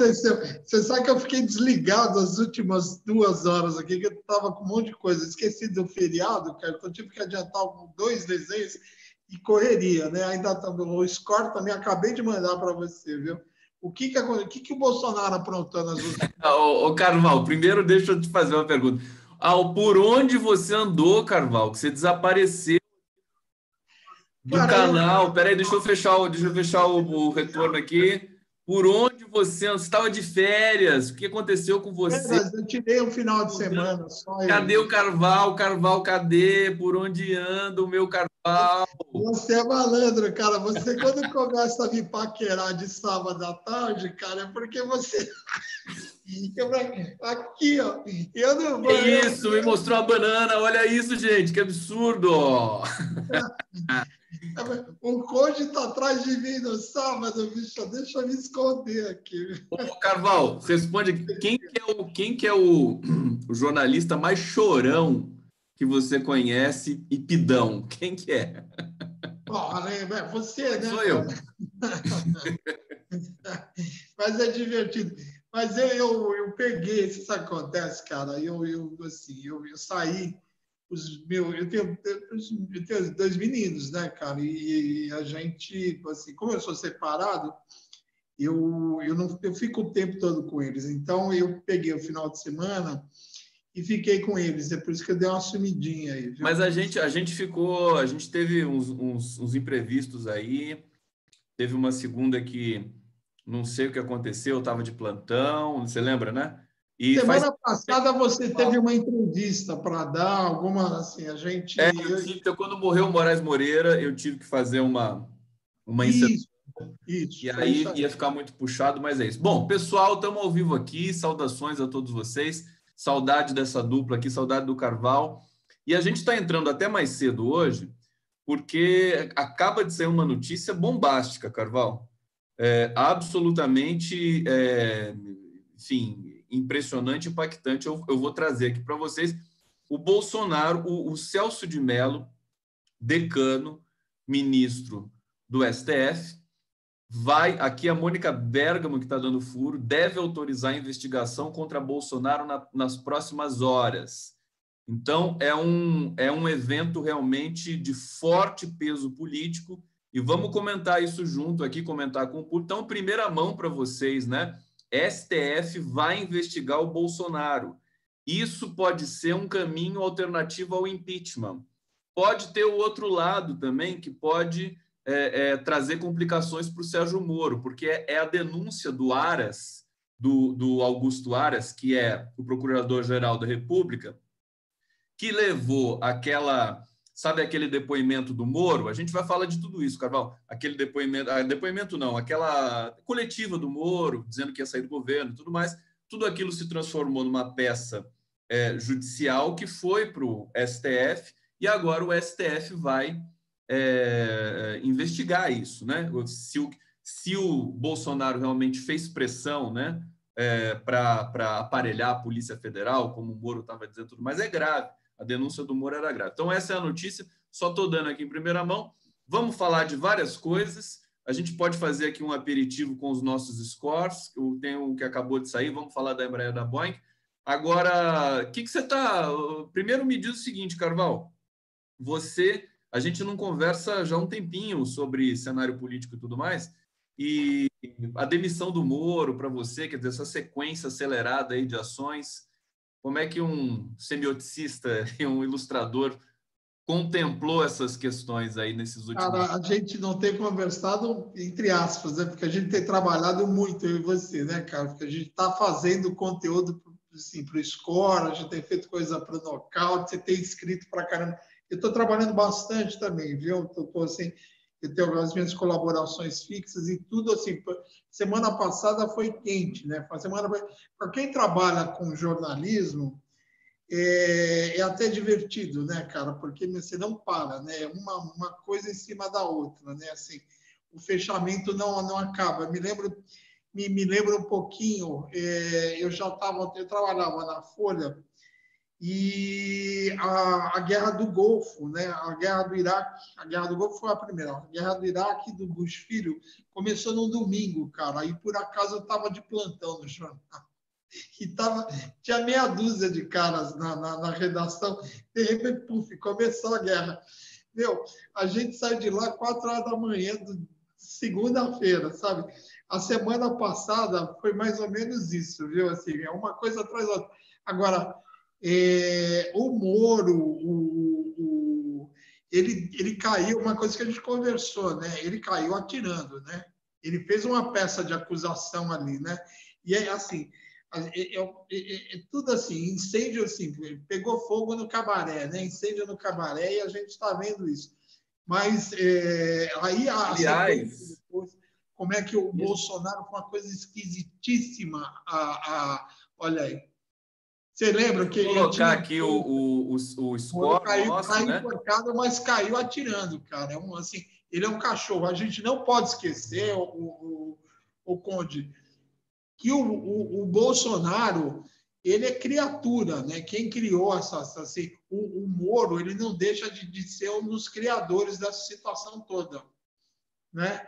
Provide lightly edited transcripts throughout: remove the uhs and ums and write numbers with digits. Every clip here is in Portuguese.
Você sabe que eu fiquei desligado as últimas 2 horas aqui, que eu estava com um monte de coisa. Esqueci do feriado, cara, então eu tive que adiantar 2 desenhos e correria, né? Ainda o score também acabei de mandar para você, viu? O que o Bolsonaro aprontou nas últimas... Ô, Carval, primeiro deixa eu te fazer uma pergunta. Por onde você andou, Carval? Que você desapareceu do Cara, canal. Peraí, deixa eu fechar o retorno aqui. Por onde você andou? Você estava de férias? O que aconteceu com você? eu tirei um final de semana só. Cadê o Carval? Carval, cadê? Por onde anda o meu Carval? Você é malandro, cara. Você, quando começa a me paquerar de sábado à tarde, cara, é porque você... Aqui, ó. Eu não vou... É isso, me mostrou a banana. Olha isso, gente, que absurdo. O Conde está atrás de mim no sábado, bicho. Deixa eu me esconder aqui. Ô, Carval, responde aqui. Quem que é o jornalista mais chorão que você conhece e pidão? Quem que é? Olha, você, né, Sou cara? eu. Mas é divertido. Mas eu peguei, isso acontece, cara. Eu saí, eu tenho 2 meninos, né, cara? E a gente, assim, como eu sou separado, eu fico o tempo todo com eles. Então, eu peguei o final de semana e fiquei com eles. É por isso que eu dei uma sumidinha aí, Mas viu? a gente teve uns imprevistos aí. Teve uma segunda que não sei o que aconteceu, eu estava de plantão, você lembra, né? E faz. Semana passada você teve uma entrevista para dar, alguma, assim, a gente... Então, quando morreu o Moraes Moreira, eu tive que fazer uma inserção. Isso, E isso, foi aí isso aí. ia ficar muito puxado, mas é isso. Bom, pessoal, estamos ao vivo aqui. Saudações a todos vocês. Saudade dessa dupla aqui, saudade do Carval. E a gente está entrando até mais cedo hoje, porque acaba de sair uma notícia bombástica, Carval. Absolutamente, enfim, impressionante, impactante. Eu vou trazer aqui para vocês o Bolsonaro, o Celso de Mello, decano, ministro do STF, aqui a Mônica Bergamo, que está dando furo, deve autorizar a investigação contra Bolsonaro nas próximas horas. Então, é um evento realmente de forte peso político e vamos comentar isso junto aqui, comentar com o público. Então, primeira mão para vocês, né? STF vai investigar o Bolsonaro. Isso pode ser um caminho alternativo ao impeachment. Pode ter o outro lado também, que pode trazer complicações para o Sérgio Moro, porque é a denúncia do Aras, do Augusto Aras, que é o Procurador-Geral da República, que levou sabe aquele depoimento do Moro? A gente vai falar de tudo isso, Carvalho. Aquele depoimento não, aquela coletiva do Moro, dizendo que ia sair do governo e tudo mais. Tudo aquilo se transformou numa peça judicial que foi para o STF e agora o STF vai investigar isso, né? Se o Bolsonaro realmente fez pressão, né, para aparelhar a Polícia Federal, como o Moro estava dizendo, tudo mais, é grave. A denúncia do Moro era grave. Então, essa é a notícia. Só estou dando aqui em primeira mão. Vamos falar de várias coisas. A gente pode fazer aqui um aperitivo com os nossos scores. Tem o que acabou de sair. Vamos falar da Embraer da Boeing. Agora, o que você está... Primeiro, me diz o seguinte, Carval. A gente não conversa já há um tempinho sobre cenário político e tudo mais. E a demissão do Moro para você, quer dizer, essa sequência acelerada aí de ações... Como é que um semioticista e um ilustrador contemplou essas questões aí nesses últimos... Cara, a gente não tem conversado, entre aspas, né? Porque a gente tem trabalhado muito, eu e você, né, cara? Porque a gente está fazendo conteúdo assim, para o Score, a gente tem feito coisa para o Knockout, você tem escrito para caramba. Eu estou trabalhando bastante também, viu? Assim, eu tenho as minhas colaborações fixas e tudo assim. Semana passada foi quente, né? Para quem trabalha com jornalismo, é até divertido, né, cara? Porque você não para, né? Uma coisa em cima da outra, né? Assim, o fechamento não acaba. Me lembro um pouquinho, eu trabalhava na Folha e a Guerra do Golfo, né? A Guerra do Iraque, a Guerra do Golfo foi a primeira. A Guerra do Iraque do Bush Filho começou no domingo, cara. E por acaso eu estava de plantão no jornal. E tinha meia dúzia de caras na redação. De repente, puf, começou a guerra. Meu, a gente sai de lá 4 horas da manhã, segunda-feira, sabe? A semana passada foi mais ou menos isso, viu? Assim, é uma coisa atrás da outra. Agora, o Moro, ele caiu, uma coisa que a gente conversou, né? Ele caiu atirando, né? Ele fez uma peça de acusação ali, né? E é assim, tudo assim, incêndio assim, pegou fogo no cabaré, né? Incêndio no cabaré e a gente está vendo isso. Mas aí a sequência Aliás, depois, como é que o Bolsonaro foi uma coisa esquisitíssima. Olha aí. Você lembra que vou ele colocar tinha. aqui o Moro score caiu nosso, né? enforcado, mas caiu atirando, cara. Assim, ele é um cachorro. A gente não pode esquecer, o Conde, que o Bolsonaro ele é criatura, né? Quem criou assim, o Moro ele não deixa de ser um dos criadores dessa situação toda, né?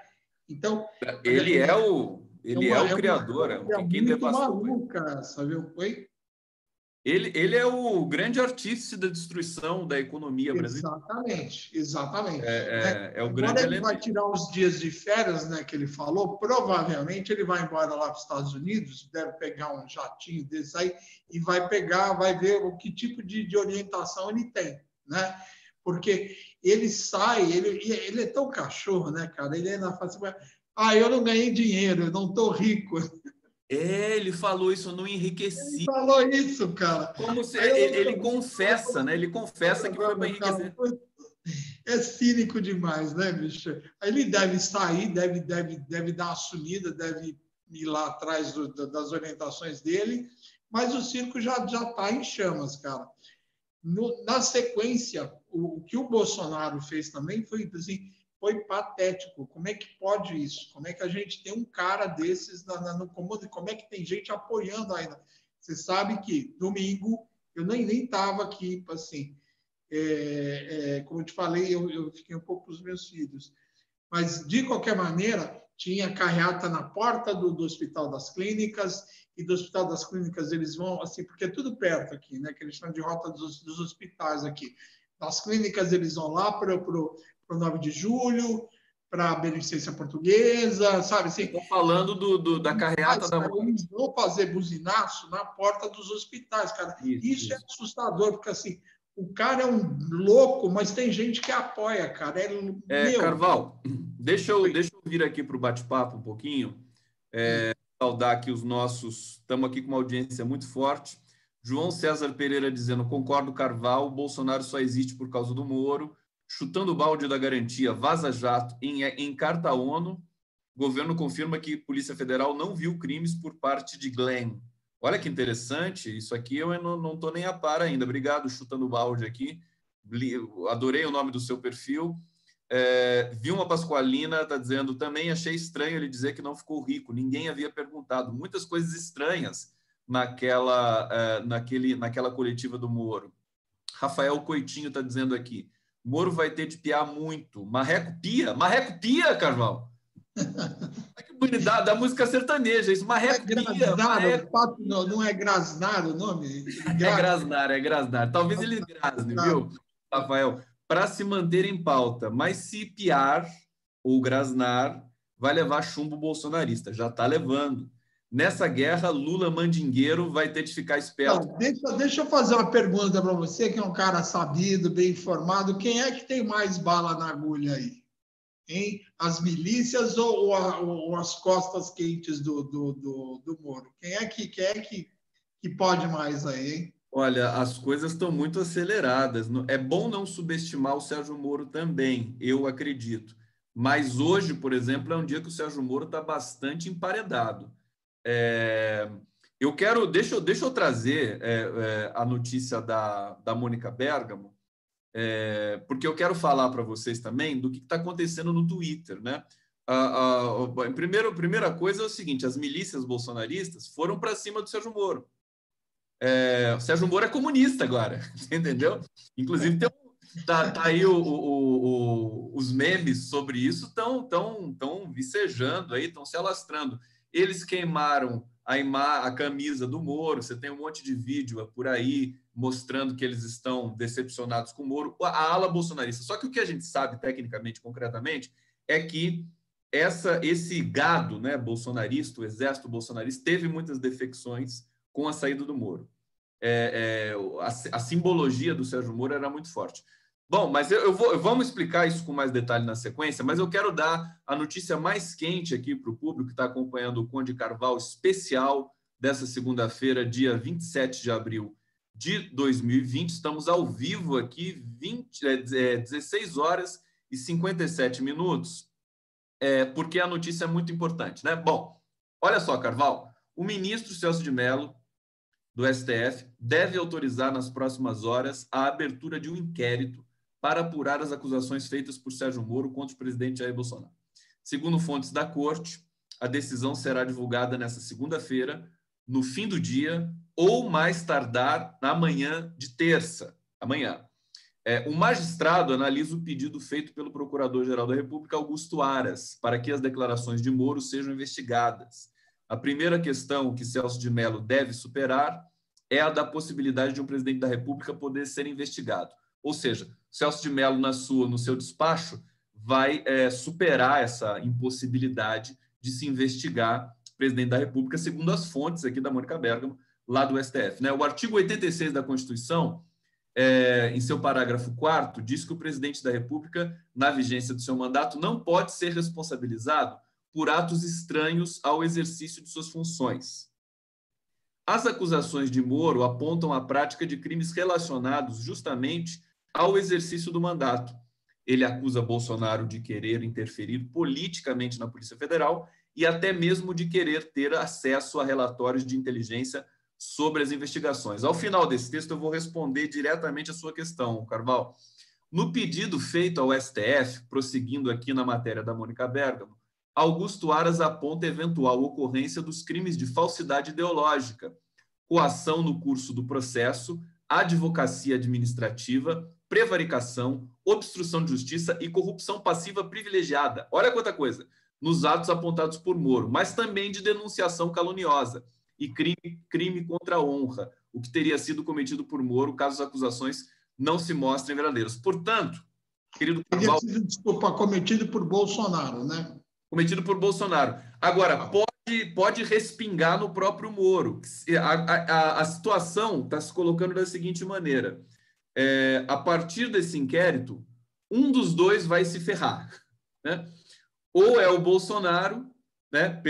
Então Ele é o uma criador, história quem muito devastou ele. maluca, sabe? Oi? Ele é o grande artífice da destruição da economia brasileira. Exatamente, exatamente. Né? É o Agora grande ele vai elemento. tirar os dias de férias, né, que ele falou, provavelmente ele vai embora lá para os Estados Unidos, deve pegar um jatinho desse aí e vai ver o que tipo de orientação ele tem, né? Porque ele sai, ele é tão cachorro, né, cara? Ele ainda fala assim, eu não ganhei dinheiro, eu não estou rico. Ele falou isso, eu não Ele enriqueci. falou isso, cara. Como se Aí eu ele confessa, né? Ele confessa que foi para cara, enriquecer. é cínico demais, né, bicho? Aí ele deve sair, deve dar uma sumida, deve ir lá atrás das orientações dele, mas o circo já está em chamas, cara. Na sequência, o que o Bolsonaro fez também foi assim, foi patético. Como é que pode isso? Como é que a gente tem um cara desses no comando? Como é que tem gente apoiando ainda? Você sabe que domingo eu nem estava aqui, assim, como eu te falei, eu fiquei um pouco com os meus filhos. Mas, de qualquer maneira, tinha carreata na porta do Hospital das Clínicas, e do Hospital das Clínicas eles vão, assim, porque é tudo perto aqui, né? Que eles chamam de rota dos hospitais aqui. Das clínicas eles vão lá para o 9 de julho, para a Beneficência Portuguesa, sabe Eu assim? estou falando da carreata Mas, da cara, morte. eles vão fazer buzinaço na porta dos hospitais, cara. Isso é Isso. assustador, porque assim, o cara é um louco, mas tem gente que apoia, cara. Meu. Carval, Oi. deixa eu vir aqui para o bate-papo um pouquinho. Hum. Saudar aqui os nossos. Estamos aqui com uma audiência muito forte. João César Pereira dizendo: concordo, Carval, Bolsonaro só existe por causa do Moro. Chutando o balde da garantia, Vaza Jato em carta à ONU. Governo confirma que Polícia Federal não viu crimes por parte de Glenn. Olha que interessante, isso aqui eu não estou nem a par ainda. Obrigado, chutando o balde aqui. Adorei o nome do seu perfil. Vilma Pasqualina está dizendo, também achei estranho ele dizer que não ficou rico, ninguém havia perguntado. Muitas coisas estranhas naquela coletiva do Moro. Rafael Coitinho está dizendo aqui, Moro vai ter de piar muito. Marreco pia, Carvalho? Que bonito, da música sertaneja, isso, É marreco pia, Grasnaro, marreco. não é Grasnaro o nome? É Grasnar. Talvez ele grasne, viu, Rafael? Para se manter em pauta. Mas se piar ou grasnar, vai levar chumbo bolsonarista. Já está levando. Nessa guerra, Lula mandingueiro vai ter de ficar esperto. Não, deixa eu fazer uma pergunta para você, que é um cara sabido, bem informado. Quem é que tem mais bala na agulha aí? Hein? As milícias ou as costas quentes do Moro? Quem é que pode mais aí, hein? Olha, as coisas estão muito aceleradas. É bom não subestimar o Sérgio Moro também, eu acredito. Mas hoje, por exemplo, é um dia que o Sérgio Moro está bastante emparedado. Deixa eu trazer a notícia da Mônica Bergamo, porque eu quero falar para vocês também do que está acontecendo no Twitter, né? Primeira coisa é o seguinte: as milícias bolsonaristas foram para cima do Sérgio Moro. O Sérgio Moro é comunista agora, entendeu? Inclusive, tá aí os memes sobre isso estão vicejando aí, estão se alastrando. Eles queimaram a camisa do Moro, você tem um monte de vídeo por aí mostrando que eles estão decepcionados com o Moro, a ala bolsonarista. Só que o que a gente sabe, tecnicamente, concretamente, é que esse gado, né, bolsonarista, o exército bolsonarista, teve muitas defecções com a saída do Moro. A simbologia do Sérgio Moro era muito forte. Bom, mas vamos explicar isso com mais detalhe na sequência, mas eu quero dar a notícia mais quente aqui para o público que está acompanhando o Conde Carval especial dessa segunda-feira, dia 27 de abril de 2020. Estamos ao vivo aqui, 16 horas e 57 minutos, porque a notícia é muito importante, né? Bom, olha só, Carval, o ministro Celso de Mello, do STF, deve autorizar nas próximas horas a abertura de um inquérito para apurar as acusações feitas por Sérgio Moro contra o presidente Jair Bolsonaro. Segundo fontes da corte, a decisão será divulgada nesta segunda-feira, no fim do dia, ou mais tardar na manhã de terça, amanhã. O magistrado analisa o pedido feito pelo Procurador-Geral da República, Augusto Aras, para que as declarações de Moro sejam investigadas. A primeira questão que Celso de Mello deve superar é a da possibilidade de um presidente da República poder ser investigado. Ou seja, Celso de Mello, no seu despacho, vai superar essa impossibilidade de se investigar o presidente da República, segundo as fontes aqui da Mônica Bergamo, lá do STF. Né? O artigo 86 da Constituição, em seu parágrafo 4º, diz que o presidente da República, na vigência do seu mandato, não pode ser responsabilizado por atos estranhos ao exercício de suas funções. As acusações de Moro apontam a prática de crimes relacionados justamente ao exercício do mandato. Ele acusa Bolsonaro de querer interferir politicamente na Polícia Federal e até mesmo de querer ter acesso a relatórios de inteligência sobre as investigações. Ao final desse texto, eu vou responder diretamente a sua questão, Carval. No pedido feito ao STF, prosseguindo aqui na matéria da Mônica Bergamo, Augusto Aras aponta eventual ocorrência dos crimes de falsidade ideológica, coação no curso do processo, advocacia administrativa, prevaricação, obstrução de justiça e corrupção passiva privilegiada. Olha quanta coisa! Nos atos apontados por Moro, mas também de denunciação caluniosa e crime contra a honra, o que teria sido cometido por Moro caso as acusações não se mostrem verdadeiras. Portanto, querido Carval... Teria sido, desculpa, cometido por Bolsonaro, né? Cometido por Bolsonaro. Agora, pode respingar no próprio Moro. A situação está se colocando da seguinte maneira. A partir desse inquérito, um dos dois vai se ferrar. Né? Ou é o Bolsonaro, né,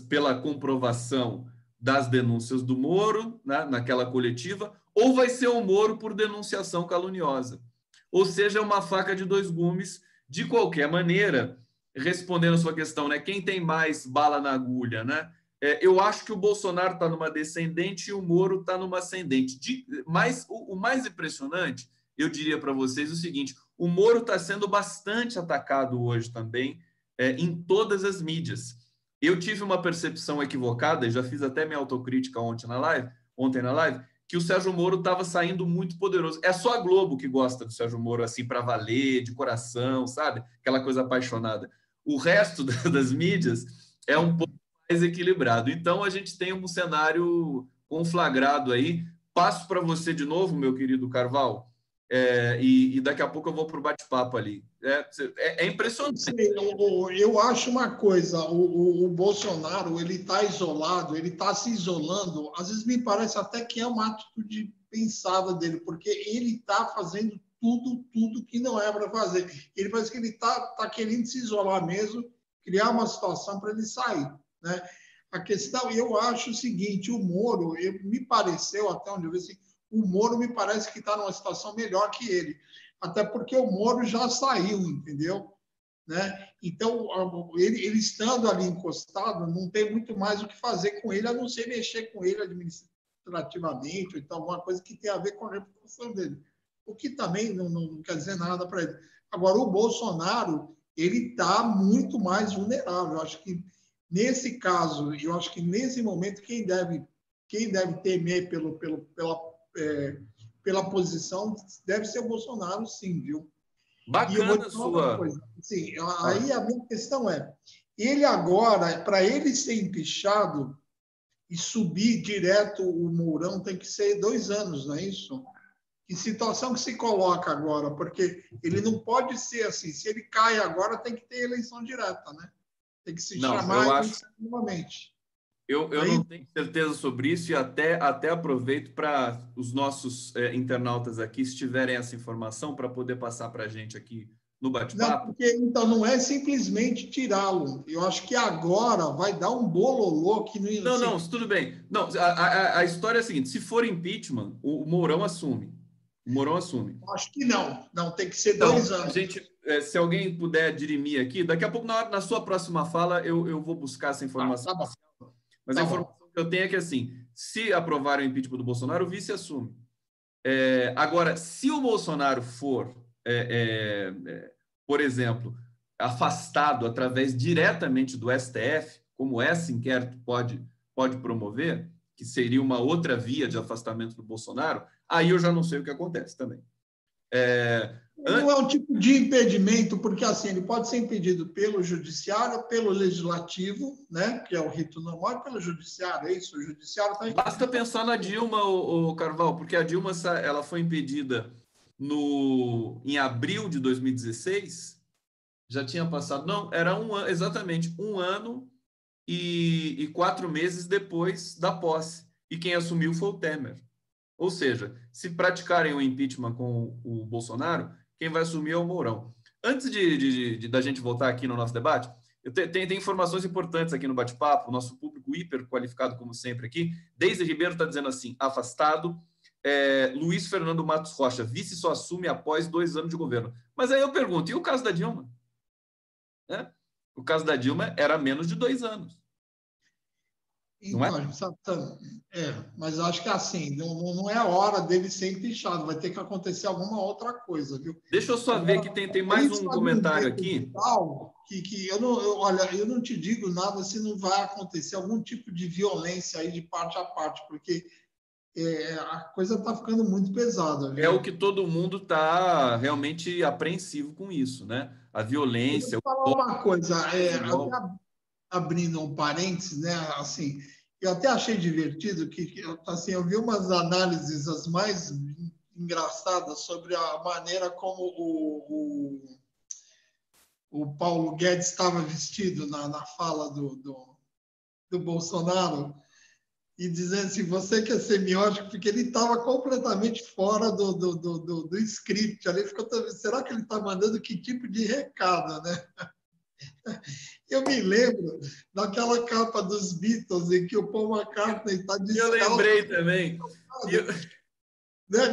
pela comprovação das denúncias do Moro, né, naquela coletiva, ou vai ser o Moro por denunciação caluniosa. Ou seja, é uma faca de dois gumes. De qualquer maneira, respondendo a sua questão, né, quem tem mais bala na agulha, né? Eu acho que o Bolsonaro está numa descendente e o Moro está numa ascendente. Mas o mais impressionante, eu diria para vocês o seguinte, o Moro está sendo bastante atacado hoje também em todas as mídias. Eu tive uma percepção equivocada, já fiz até minha autocrítica ontem na live, que o Sérgio Moro estava saindo muito poderoso. É só a Globo que gosta do Sérgio Moro assim para valer, de coração, sabe? Aquela coisa apaixonada. O resto das mídias é um pouco mais equilibrado. Então, a gente tem um cenário conflagrado aí. Passo para você de novo, meu querido Carval, e daqui a pouco eu vou para o bate-papo ali. É impressionante. Eu acho uma coisa, o Bolsonaro, ele está isolado, ele está se isolando, às vezes me parece até que é uma atitude pensada dele, porque ele está fazendo tudo que não é para fazer. Ele parece que ele está querendo se isolar mesmo, criar uma situação para ele sair. Né? A questão, eu acho o seguinte, o Moro, me pareceu, até onde eu vi assim, o Moro me parece que está numa situação melhor que ele. Até porque o Moro já saiu, entendeu? Né? Então, ele estando ali encostado, não tem muito mais o que fazer com ele, a não ser mexer com ele administrativamente, ou então alguma coisa que tenha a ver com a reputação dele. O que também não quer dizer nada para ele. Agora, o Bolsonaro, ele está muito mais vulnerável. Eu acho que, nesse caso, eu acho que nesse momento, quem deve quem deve temer pela posição deve ser o Bolsonaro, sim, viu? E eu vou Bacana te falar uma sua... coisa. Assim, aí a minha questão é, ele agora, para ele ser empichado e subir direto o Mourão, tem que ser 2 anos, não é isso? Que situação que se coloca agora? Porque ele não pode ser assim. Se ele cai agora, tem que ter eleição direta, né? Tem que se Não, chamar eu e acho... novamente. Eu Aí, não tenho certeza sobre isso e até aproveito para os nossos internautas aqui, se tiverem essa informação, para poder passar para a gente aqui no não, bate-papo. porque então não é simplesmente tirá-lo. Eu acho que agora vai dar um bololô que não. Não, Assim, não, tudo bem. Não, a história é a seguinte: se for impeachment, o Mourão assume. O Mourão assume. acho que não. Não, tem que ser Então, 2 a anos. gente, se alguém puder dirimir aqui, daqui a pouco, na sua próxima fala, eu vou buscar essa informação. Tá bom. Mas a Tá informação bom. que eu tenho é que, assim, se aprovarem o impeachment do Bolsonaro, o vice assume. Agora, se o Bolsonaro for, por exemplo, afastado através diretamente do STF, como esse inquérito pode promover, que seria uma outra via de afastamento do Bolsonaro, aí eu já não sei o que acontece também. Não é um tipo de impedimento, porque assim, ele pode ser impedido pelo judiciário, pelo legislativo, né, que é o rito normal, pelo judiciário, é isso, o judiciário está... Basta pensar na Dilma, o Carvalho, porque a Dilma ela foi impedida em abril de 2016, já tinha passado, não, era exatamente 1 ano e 4 meses depois da posse. E quem assumiu foi o Temer. Ou seja, se praticarem o impeachment com o Bolsonaro, quem vai assumir é o Mourão. Antes da gente voltar aqui no nosso debate, tem informações importantes aqui no bate-papo, o nosso público hiper qualificado, como sempre aqui. Deise Ribeiro está dizendo assim, afastado. Luiz Fernando Matos Rocha, vice só assume após 2 anos de governo. Mas aí eu pergunto, e o caso da Dilma? O caso da Dilma era menos de 2 anos. Não é? Então, mas acho que assim, não é a hora dele ser empichado, vai ter que acontecer alguma outra coisa, viu? Deixa eu só ver que tem mais um comentário aqui. Que olha, eu não te digo nada se não vai acontecer algum tipo de violência aí de parte a parte, porque a coisa está ficando muito pesada, viu? É o que todo mundo está realmente apreensivo com isso, né? A violência. Eu vou falar uma coisa, até abrindo um parênteses, né? Assim, eu até achei divertido que assim, eu vi umas análises as mais engraçadas sobre a maneira como o Paulo Guedes estava vestido na fala do Bolsonaro, e dizendo assim, você que é semiótico, porque ele estava completamente fora do script. Ali ficou, será que ele está mandando que tipo de recado, né? Eu me lembro daquela capa dos Beatles em que o Paul McCartney está descalço. Eu lembrei também. Né?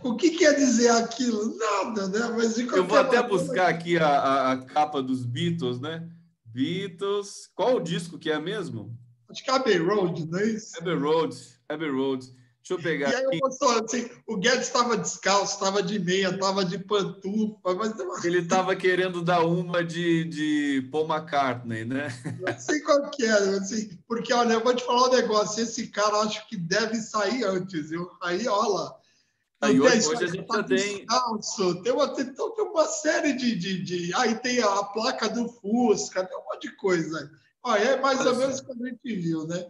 O que quer dizer aquilo? Nada, né? Mas de Eu vou até maneira... buscar aqui a capa dos Beatles, né? Beatles. Qual o disco que é mesmo? Acho que é Abbey Road, não é isso? Abbey Road. Abbey Road. Deixa eu pegar. E aí eu mostrou assim, o Guedes estava descalço, estava de meia, estava de pantufa, mas ele estava querendo dar uma de Paul McCartney, né? não sei qual que era, assim, porque olha, eu vou te falar um negócio, esse cara acho que deve sair antes, viu? Aí, olha, Aí não tem hoje a gente já tem. descalço, tem uma série de. Aí tem a placa do Fusca, tem um monte de coisa. Olha, é mais ou menos o que a gente viu, né?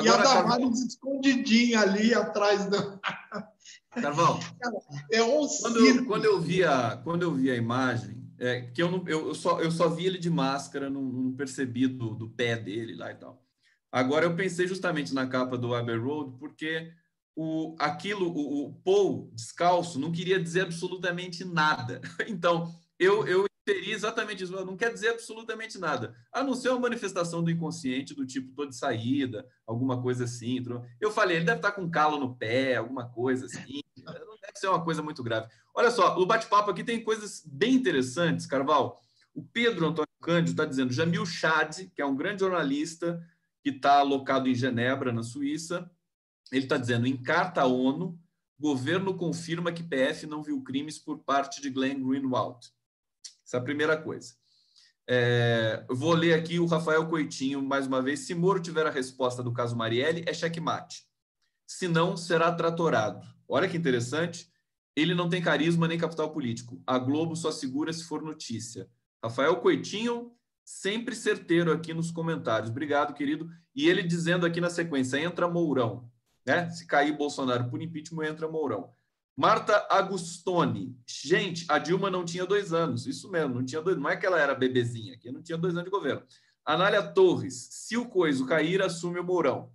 E a Agora, Damares escondidinha ali atrás do. Carvão, É um circo. quando eu vi a imagem, que eu só vi ele de máscara, não percebi do pé dele lá e tal. Agora eu pensei justamente na capa do Abbey Road, porque o Paul descalço não queria dizer absolutamente nada. Então, eu inseri exatamente isso. Não quer dizer absolutamente nada, a não ser uma manifestação do inconsciente, do tipo, tô de saída, alguma coisa assim. Eu falei, ele deve estar com calo no pé, alguma coisa assim. Não deve ser uma coisa muito grave. Olha só, o bate-papo aqui tem coisas bem interessantes, Carvalho. O Pedro Antônio Cândido está dizendo, Jamil Chad, que é um grande jornalista que está alocado em Genebra, na Suíça, ele está dizendo, em carta à ONU, governo confirma que PF não viu crimes por parte de Glenn Greenwald. Essa é a primeira coisa. Eu vou ler aqui o Rafael Coitinho, mais uma vez. Se Moro tiver a resposta do caso Marielle, é checkmate. senão será tratorado. Olha que interessante. Ele não tem carisma nem capital político. A Globo só segura se for notícia. Rafael Coitinho, sempre certeiro aqui nos comentários. Obrigado, querido. E ele dizendo aqui na sequência, entra Mourão. Né? Se cair Bolsonaro por impeachment, entra Mourão. Marta Agustoni. Gente, a Dilma não tinha 2 anos. Isso mesmo, não tinha 2. Não é que ela era bebezinha, que não tinha 2 anos de governo. Anália Torres. Se o coiso cair, assume o Mourão.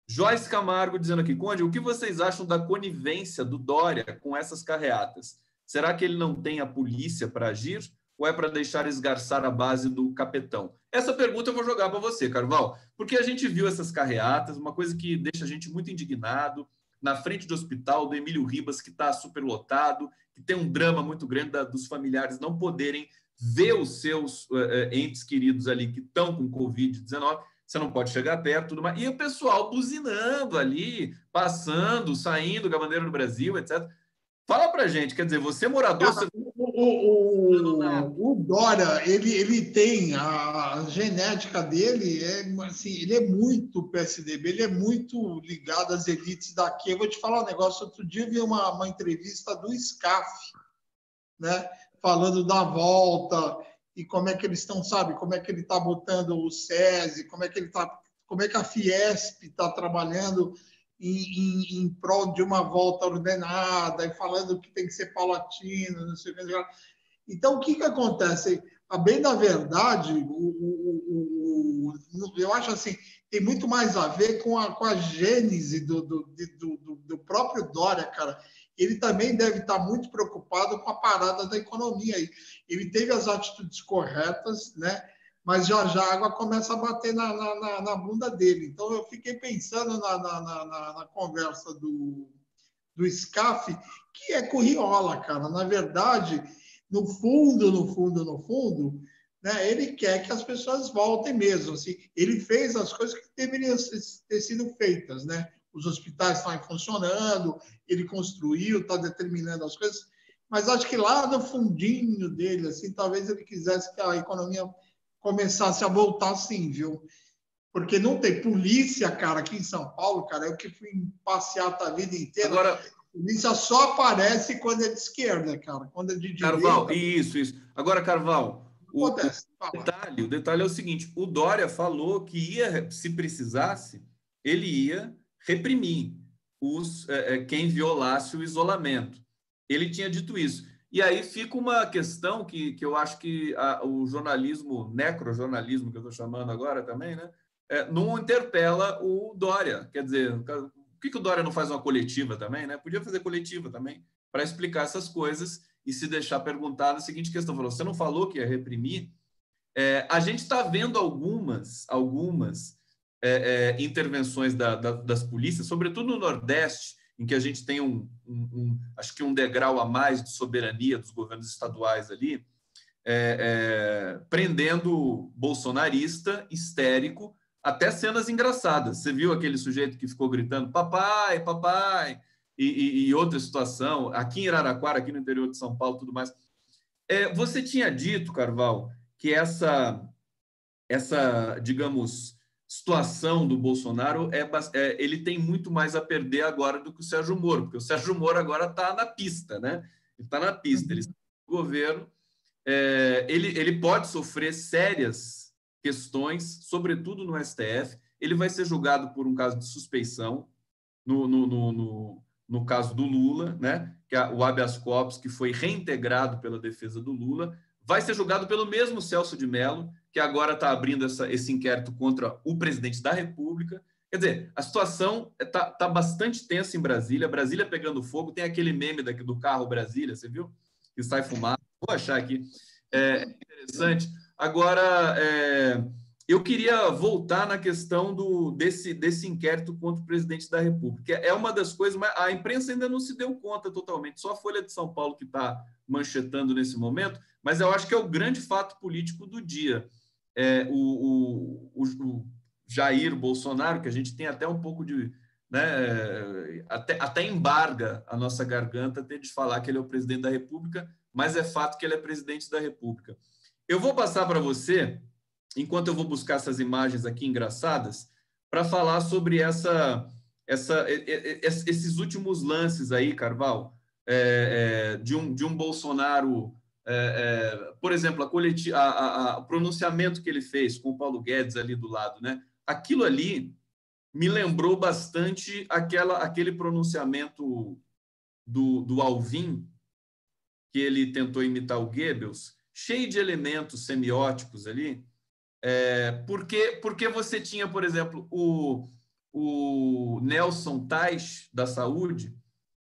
Joyce Camargo dizendo aqui, Conde, o que vocês acham da conivência do Dória com essas carreatas? Será que ele não tem a polícia para agir ou é para deixar esgarçar a base do capetão? Essa pergunta eu vou jogar para você, Carvalho, porque a gente viu essas carreatas, uma coisa que deixa a gente muito indignado, na frente do hospital do Emílio Ribas, que está superlotado, que tem um drama muito grande dos familiares não poderem ver os seus entes queridos ali que estão com Covid-19, você não pode chegar perto, tudo mais. E o pessoal buzinando ali, passando, saindo com a bandeira do Brasil, etc. Fala pra gente, quer dizer, você morador... Cara, o Dória, ele tem a genética dele, assim, ele é muito PSDB, ele é muito ligado às elites daqui. Eu vou te falar um negócio, outro dia eu vi uma entrevista do SCAF, né, falando da volta e como é que eles estão, sabe, como é que ele está botando o SESI, como é que a Fiesp está trabalhando em prol de uma volta ordenada e falando que tem que ser paulatino, não sei o que. Então, o que acontece? A bem da verdade, eu acho assim, tem muito mais a ver com a gênese do próprio Dória, cara. Ele também deve estar muito preocupado com a parada da economia. Ele teve as atitudes corretas, né? Mas já a água começa a bater na bunda dele. Então, eu fiquei pensando na conversa do SCAF, que é curriola, cara. Na verdade, no fundo, né, ele quer que as pessoas voltem mesmo. Assim, ele fez as coisas que deveriam ter sido feitas, né? Os hospitais estão funcionando, ele construiu, está determinando as coisas, mas acho que lá no fundinho dele, assim, talvez ele quisesse que a economia começasse a voltar sim, viu? Porque não tem polícia, cara, aqui em São Paulo, cara, eu que fui passear a vida inteira. Agora, a polícia só aparece quando é de esquerda, cara. Quando é de Carvalho, direita... isso. Agora, Carvalho, o detalhe é o seguinte, o Dória falou que ia, se precisasse, ele ia reprimir quem violasse o isolamento. Ele tinha dito isso. E aí fica uma questão que eu acho que o jornalismo, necrojornalismo, que eu estou chamando agora também, né, não interpela o Dória. Quer dizer, por que o Dória não faz uma coletiva também? Né? Podia fazer coletiva também para explicar essas coisas e se deixar perguntar a seguinte questão. Falou, você não falou que ia reprimir? A gente está vendo algumas intervenções das polícias, sobretudo no Nordeste, em que a gente tem acho que um degrau a mais de soberania dos governos estaduais ali, prendendo bolsonarista, histérico, até cenas engraçadas. Você viu aquele sujeito que ficou gritando papai, papai, e outra situação, aqui em Araraquara, aqui no interior de São Paulo, tudo mais. Você tinha dito, Carvalho, que essa, digamos, situação do Bolsonaro, ele tem muito mais a perder agora do que o Sérgio Moro, porque o Sérgio Moro agora está na pista, né? Ele está na pista, ele está no governo, ele pode sofrer sérias questões, sobretudo no STF, ele vai ser julgado por um caso de suspeição, no caso do Lula, né? Que é o habeas corpus, que foi reintegrado pela defesa do Lula, vai ser julgado pelo mesmo Celso de Mello, que agora está abrindo esse inquérito contra o presidente da República. Quer dizer, a situação está bastante tensa em Brasília, Brasília pegando fogo, tem aquele meme do carro Brasília, você viu? Que sai fumaça. Vou achar aqui. É interessante. Agora, eu queria voltar na questão desse inquérito contra o presidente da República. É uma das coisas, mas a imprensa ainda não se deu conta totalmente, só a Folha de São Paulo que está manchetando nesse momento, mas eu acho que é o grande fato político do dia. O Jair Bolsonaro, que a gente tem até um pouco de... Né, até embarga a nossa garganta ter de falar que ele é o presidente da República, mas é fato que ele é presidente da República. Eu vou passar para você, enquanto eu vou buscar essas imagens aqui engraçadas, para falar sobre esses últimos lances aí, Carvalho, de um Bolsonaro, por exemplo, o pronunciamento que ele fez com o Paulo Guedes ali do lado, né? Aquilo ali me lembrou bastante aquele pronunciamento do Alvim, que ele tentou imitar o Goebbels, cheio de elementos semióticos ali, porque você tinha, por exemplo, o Nelson Teich, da Saúde,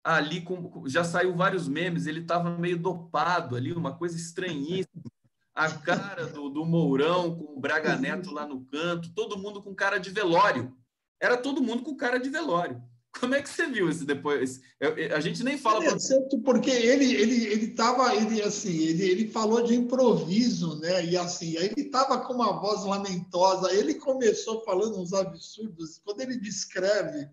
ali já saiu vários memes, ele estava meio dopado ali, uma coisa estranhíssima. A cara do Mourão com o Braga Neto lá no canto, todo mundo com cara de velório. Era todo mundo com cara de velório. Como é que você viu esse depois? A gente nem fala... Porque ele falou de improviso, né? E assim, aí ele estava com uma voz lamentosa. Ele começou falando uns absurdos. Quando ele descreve...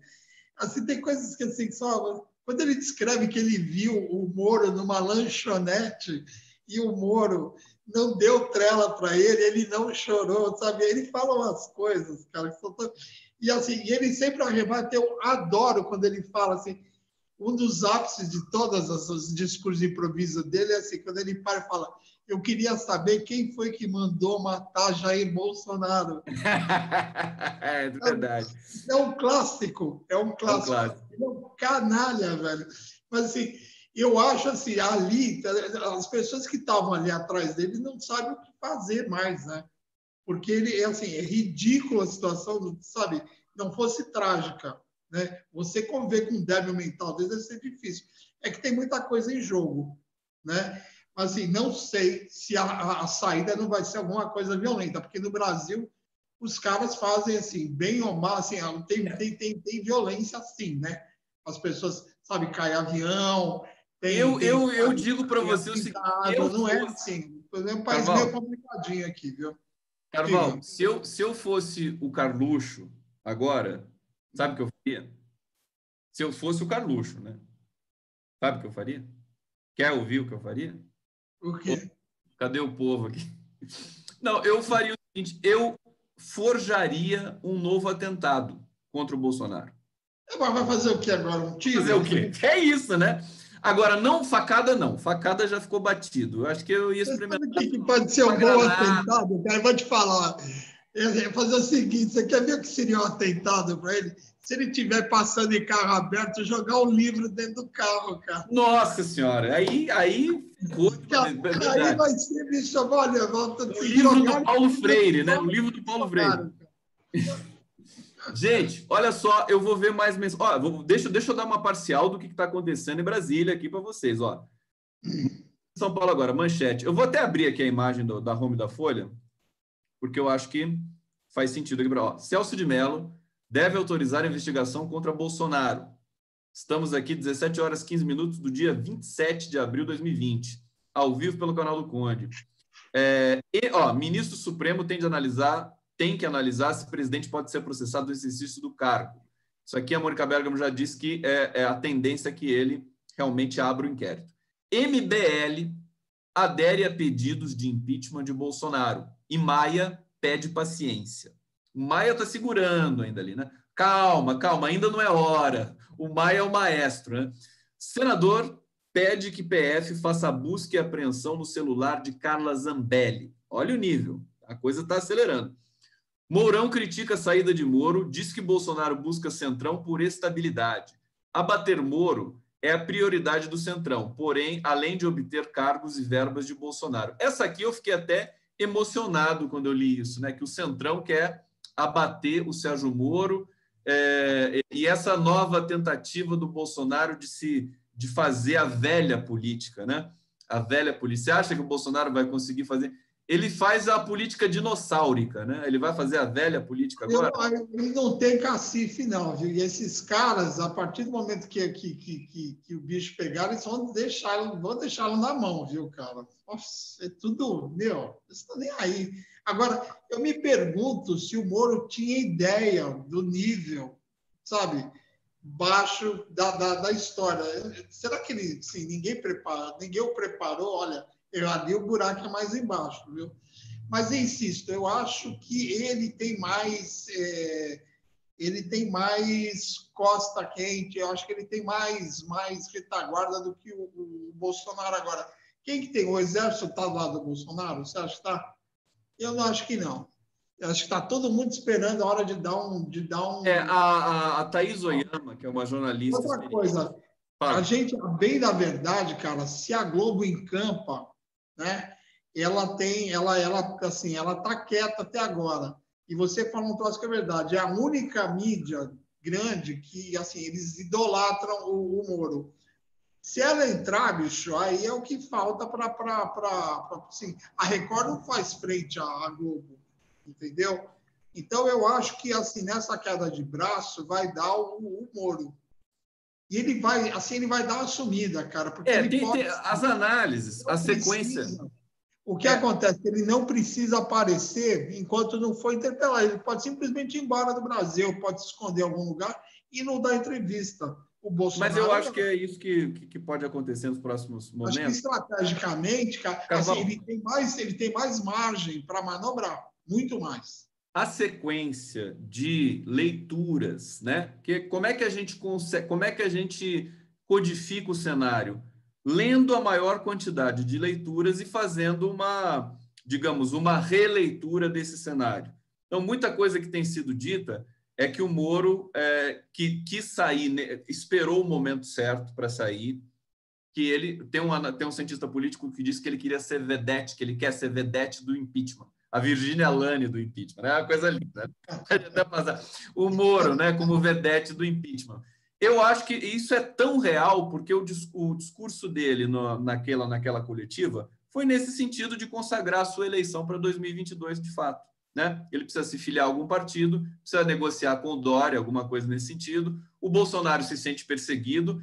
Assim, tem coisas que assim, só... Quando ele descreve que ele viu o Moro numa lanchonete e o Moro não deu trela para ele não chorou, sabe? Ele fala umas coisas, cara, que são tão... E assim, ele sempre arrebata. Eu adoro quando ele fala assim. Um dos ápices de todos os discursos de improviso dele é assim, quando ele para e fala: eu queria saber quem foi que mandou matar Jair Bolsonaro. É verdade. É um clássico, é um clássico. Ele é um canalha, velho. Mas assim, eu acho assim, ali, as pessoas que estavam ali atrás dele não sabem o que fazer mais, né? Porque ele assim, é ridículo a situação, sabe? Não fosse trágica, né? Você conviver com um débil mental deve ser difícil. É que tem muita coisa em jogo, né? Mas assim, não sei se a saída não vai ser alguma coisa violenta, porque no Brasil os caras fazem assim, bem ou mal, assim, tem violência assim, né? As pessoas, sabe, cai avião, eu digo para você o seguinte, não é assim, é um país meio complicadinho aqui, viu? Carvalho, se eu fosse o Carluxo agora, sabe o que eu faria? Se eu fosse o Carluxo, né? Sabe o que eu faria? Quer ouvir o que eu faria? O quê? Cadê o povo aqui? Não, eu faria o seguinte, eu forjaria um novo atentado contra o Bolsonaro. Vai fazer o quê agora? Um tiro? Fazer o quê? É isso, né? Agora, não, facada não. Facada já ficou batido. Eu acho que eu ia experimentar. Sabe o que pode ser um bom atentado? Cara, eu vou te falar. Eu ia fazer o seguinte: você quer ver o que seria um atentado para ele? Se ele estiver passando em carro aberto, jogar um livro dentro do carro, cara. Nossa Senhora, aí vai ser, bicho, olha, volta o livro do Paulo Freire, né? O livro do Paulo Freire. Gente, olha só, eu vou ver mais mensagens. Deixa eu dar uma parcial do que está acontecendo em Brasília aqui para vocês. Ó. São Paulo agora, manchete. Eu vou até abrir aqui a imagem da home da Folha, porque eu acho que faz sentido aqui. Ó, Celso de Mello deve autorizar a investigação contra Bolsonaro. Estamos aqui 17 horas 15 minutos do dia 27 de abril de 2020, ao vivo pelo canal do Conde. Ministro Supremo tem que analisar se o presidente pode ser processado no exercício do cargo. Isso aqui a Mônica Bergamo já disse que é a tendência que ele realmente abra o inquérito. MBL adere a pedidos de impeachment de Bolsonaro e Maia pede paciência. O Maia está segurando ainda ali, né? Calma, ainda não é hora. O Maia é o maestro, né? Senador pede que PF faça busca e apreensão no celular de Carla Zambelli. Olha o nível, a coisa está acelerando. Mourão critica a saída de Moro, diz que Bolsonaro busca Centrão por estabilidade. Abater Moro é a prioridade do Centrão, porém, além de obter cargos e verbas de Bolsonaro. Essa aqui eu fiquei até emocionado quando eu li isso, né? Que o Centrão quer abater o Sérgio Moro, e essa nova tentativa do Bolsonaro de fazer a velha política, né? A velha política. Você acha que o Bolsonaro vai conseguir fazer? Ele faz a política dinossáurica, né? Ele vai fazer a velha política agora? Ele não tem cacife, não, viu? E esses caras, a partir do momento que o bicho pegar, eles vão deixá-lo na mão, viu, cara? Nossa, é tudo, meu, eles estão nem aí. Agora, eu me pergunto se o Moro tinha ideia do nível, sabe, baixo da história. Será que ele, assim, ninguém o preparou? Olha, ali o buraco é mais embaixo, viu? Mas, eu insisto, eu acho que ele tem mais ele tem mais costa quente, eu acho que ele tem mais retaguarda do que o Bolsonaro agora. Quem que tem? O exército está do lado do Bolsonaro? Você acha que está? Eu não acho que não. Eu acho que está todo mundo esperando a hora de dar um. A Thaís Oyama, que é uma jornalista Outra coisa, a fala. gente, bem da verdade, cara, se a Globo encampa, né? Ela tá quieta até agora. E você fala um troço que é verdade. É a única mídia grande que, assim, eles idolatram o Moro. Se ela entrar, bicho, aí é o que falta para. Assim, a Record não faz frente à Globo, entendeu? Então, eu acho que, assim, nessa queda de braço, vai dar o Moro. E ele vai, assim, ele vai dar uma sumida, cara, porque ele Tem pode. as análises, a Não sequência. precisa. O que acontece? Ele não precisa aparecer enquanto não for interpelado. Ele pode simplesmente ir embora do Brasil, pode se esconder em algum lugar e não dar entrevista. O Mas eu Bolsonaro acho não. que é isso que pode acontecer nos próximos Acho que momentos. estrategicamente, cara, assim, Carvalho, ele tem mais margem para manobrar, muito mais. a sequência de leituras, né? Como é que a gente consegue, como é que a gente codifica o cenário? Lendo a maior quantidade de leituras e fazendo uma, digamos, uma releitura desse cenário. Então, muita coisa que tem sido dita é que o Moro que quis sair, esperou o momento certo para sair, que ele tem um cientista político que disse que ele queria ser vedete, que ele quer ser vedete do impeachment. A Virgínia Alane do impeachment, né? É uma coisa linda. Né? Até passar. O Moro, né, como vedete do impeachment. Eu acho que isso é tão real porque o discurso dele naquela coletiva foi nesse sentido de consagrar a sua eleição para 2022, de fato. Né? Ele precisa se filiar a algum partido, precisa negociar com o Dória, alguma coisa nesse sentido. O Bolsonaro se sente perseguido.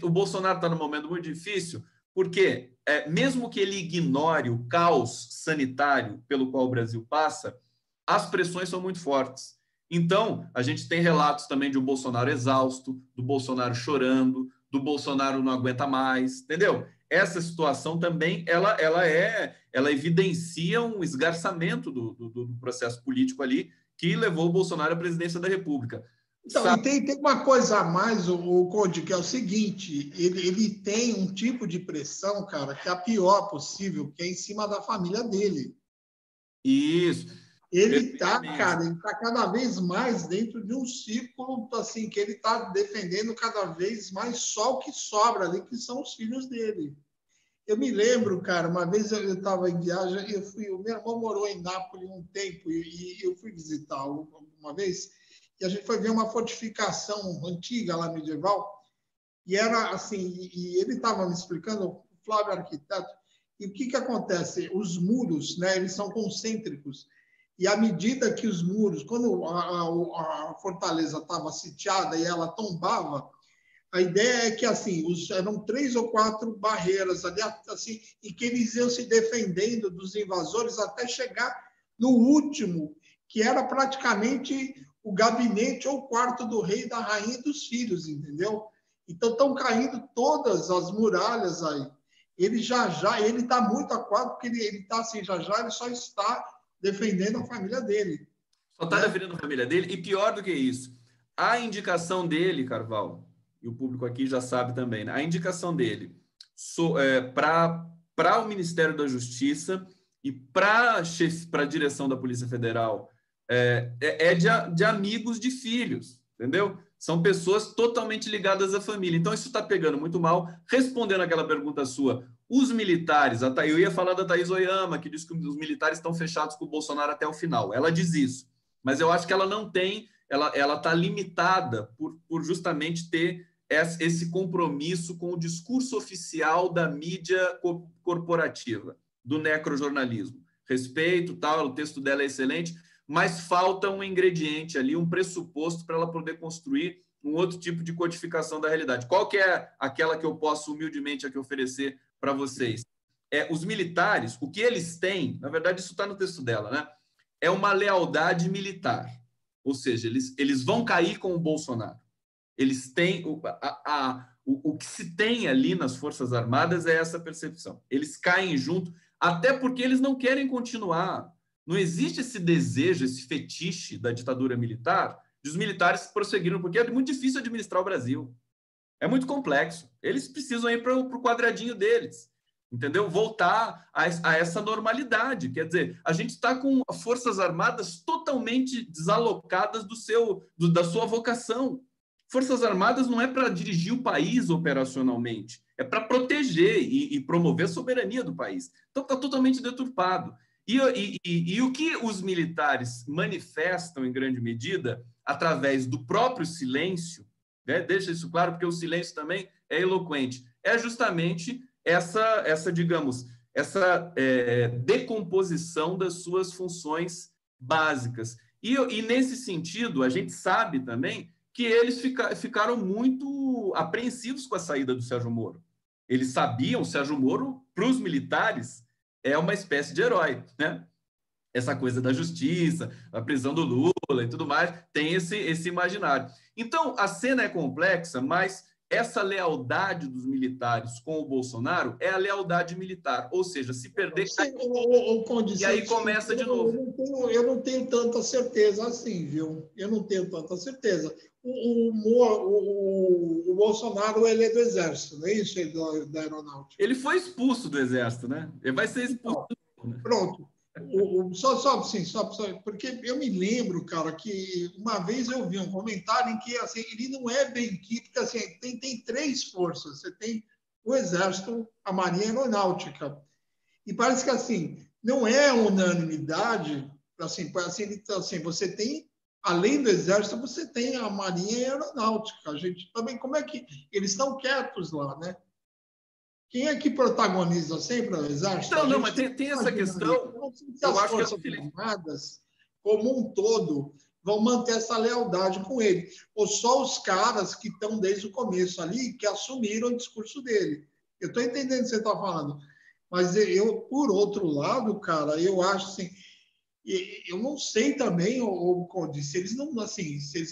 O Bolsonaro está num momento muito difícil, porque mesmo que ele ignore o caos sanitário pelo qual o Brasil passa, as pressões são muito fortes. Então, a gente tem relatos também de um Bolsonaro exausto, do Bolsonaro chorando, do Bolsonaro não aguenta mais, entendeu? Essa situação também ela evidencia um esgarçamento do processo político ali que levou o Bolsonaro à presidência da República. Então, e tem uma coisa a mais, o Conde, que é o seguinte: ele tem um tipo de pressão, cara, que é a pior possível, que é em cima da família dele. Isso. Ele tá, cara, ele tá cada vez mais dentro de um círculo, assim, que ele tá defendendo cada vez mais só o que sobra ali, que são os filhos dele. Eu me lembro, cara, uma vez eu estava em viagem, o meu irmão morou em Nápoles um tempo e eu fui visitar uma vez e a gente foi ver uma fortificação antiga lá medieval e era assim, e ele estava me explicando, o Flávio arquiteto, e o que acontece? Os muros, né, eles são concêntricos e à medida que os muros, quando a fortaleza estava sitiada e ela tombava, a ideia é que assim eram 3 ou 4 barreiras ali, assim, e que eles iam se defendendo dos invasores até chegar no último, que era praticamente o gabinete ou o quarto do rei, da rainha e dos filhos, entendeu? Então estão caindo todas as muralhas aí. Ele ele está muito aquado, porque ele está assim, ele só está defendendo a família dele. Só está Né? defendendo a família dele, e pior do que isso, a indicação dele, Carvalho, e o público aqui já sabe também, né? A indicação dele para o Ministério da Justiça e para a direção da Polícia Federal de amigos de filhos, entendeu? São pessoas totalmente ligadas à família. Então, isso está pegando muito mal. Respondendo aquela pergunta sua, os militares, eu ia falar da Thaís Oyama, que diz que os militares estão fechados com o Bolsonaro até o final. Ela diz isso. Mas eu acho que ela não tem, ela está limitada por justamente ter esse compromisso com o discurso oficial da mídia corporativa, do necrojornalismo. Respeito, tal, o texto dela é excelente, mas falta um ingrediente ali, um pressuposto para ela poder construir um outro tipo de codificação da realidade. Qual que é aquela que eu posso humildemente aqui oferecer para vocês? Os militares, o que eles têm, na verdade isso está no texto dela, né? É uma lealdade militar, ou seja, eles vão cair com o Bolsonaro. Eles têm o que se tem ali nas Forças Armadas é essa percepção. Eles caem junto, até porque eles não querem continuar. Não existe esse desejo, esse fetiche da ditadura militar E os militares prosseguiram, porque é muito difícil administrar o Brasil. É muito complexo. Eles precisam ir para o quadradinho deles, entendeu? Voltar a essa normalidade. Quer dizer, a gente está com forças armadas totalmente desalocadas da sua vocação. Forças armadas não é para dirigir o país operacionalmente, é para proteger e promover a soberania do país. Então está totalmente deturpado. E o que os militares manifestam em grande medida através do próprio silêncio, né? Deixa isso claro, porque o silêncio também é eloquente, é justamente essa digamos, essa decomposição das suas funções básicas. E nesse sentido, a gente sabe também que eles ficaram muito apreensivos com a saída do Sérgio Moro. Eles sabiam, o Sérgio Moro, para os militares, é uma espécie de herói, né? Essa coisa da justiça, a prisão do Lula e tudo mais, tem esse imaginário. Então, a cena é complexa, mas essa lealdade dos militares com o Bolsonaro é a lealdade militar, ou seja, se perder... Conde, e aí começa de novo. Eu não tenho tanta certeza assim, viu? Eu não tenho tanta certeza. O Bolsonaro, ele é do Exército, não é isso? Ele é da Aeronáutica. Ele foi expulso do Exército, né? Ele vai ser expulso. Então, pronto. Porque eu me lembro, cara, que uma vez eu vi um comentário em que assim, ele não é bem que, porque assim, tem três forças. Você tem o Exército, a Marinha e a Aeronáutica. E parece que assim, não é unanimidade, assim, você tem, além do Exército, você tem a Marinha e a Aeronáutica. A gente também, como é que eles estão quietos lá, né? Quem é que protagoniza sempre o Exército? Então, não, mas tem essa questão. Não sei se as Forças Armadas, como um todo, vão manter essa lealdade com ele. Ou só os caras que estão desde o começo ali, que assumiram o discurso dele. Eu estou entendendo o que você está falando. Mas eu, por outro lado, cara, eu acho assim, eu não sei também, Conde, se eles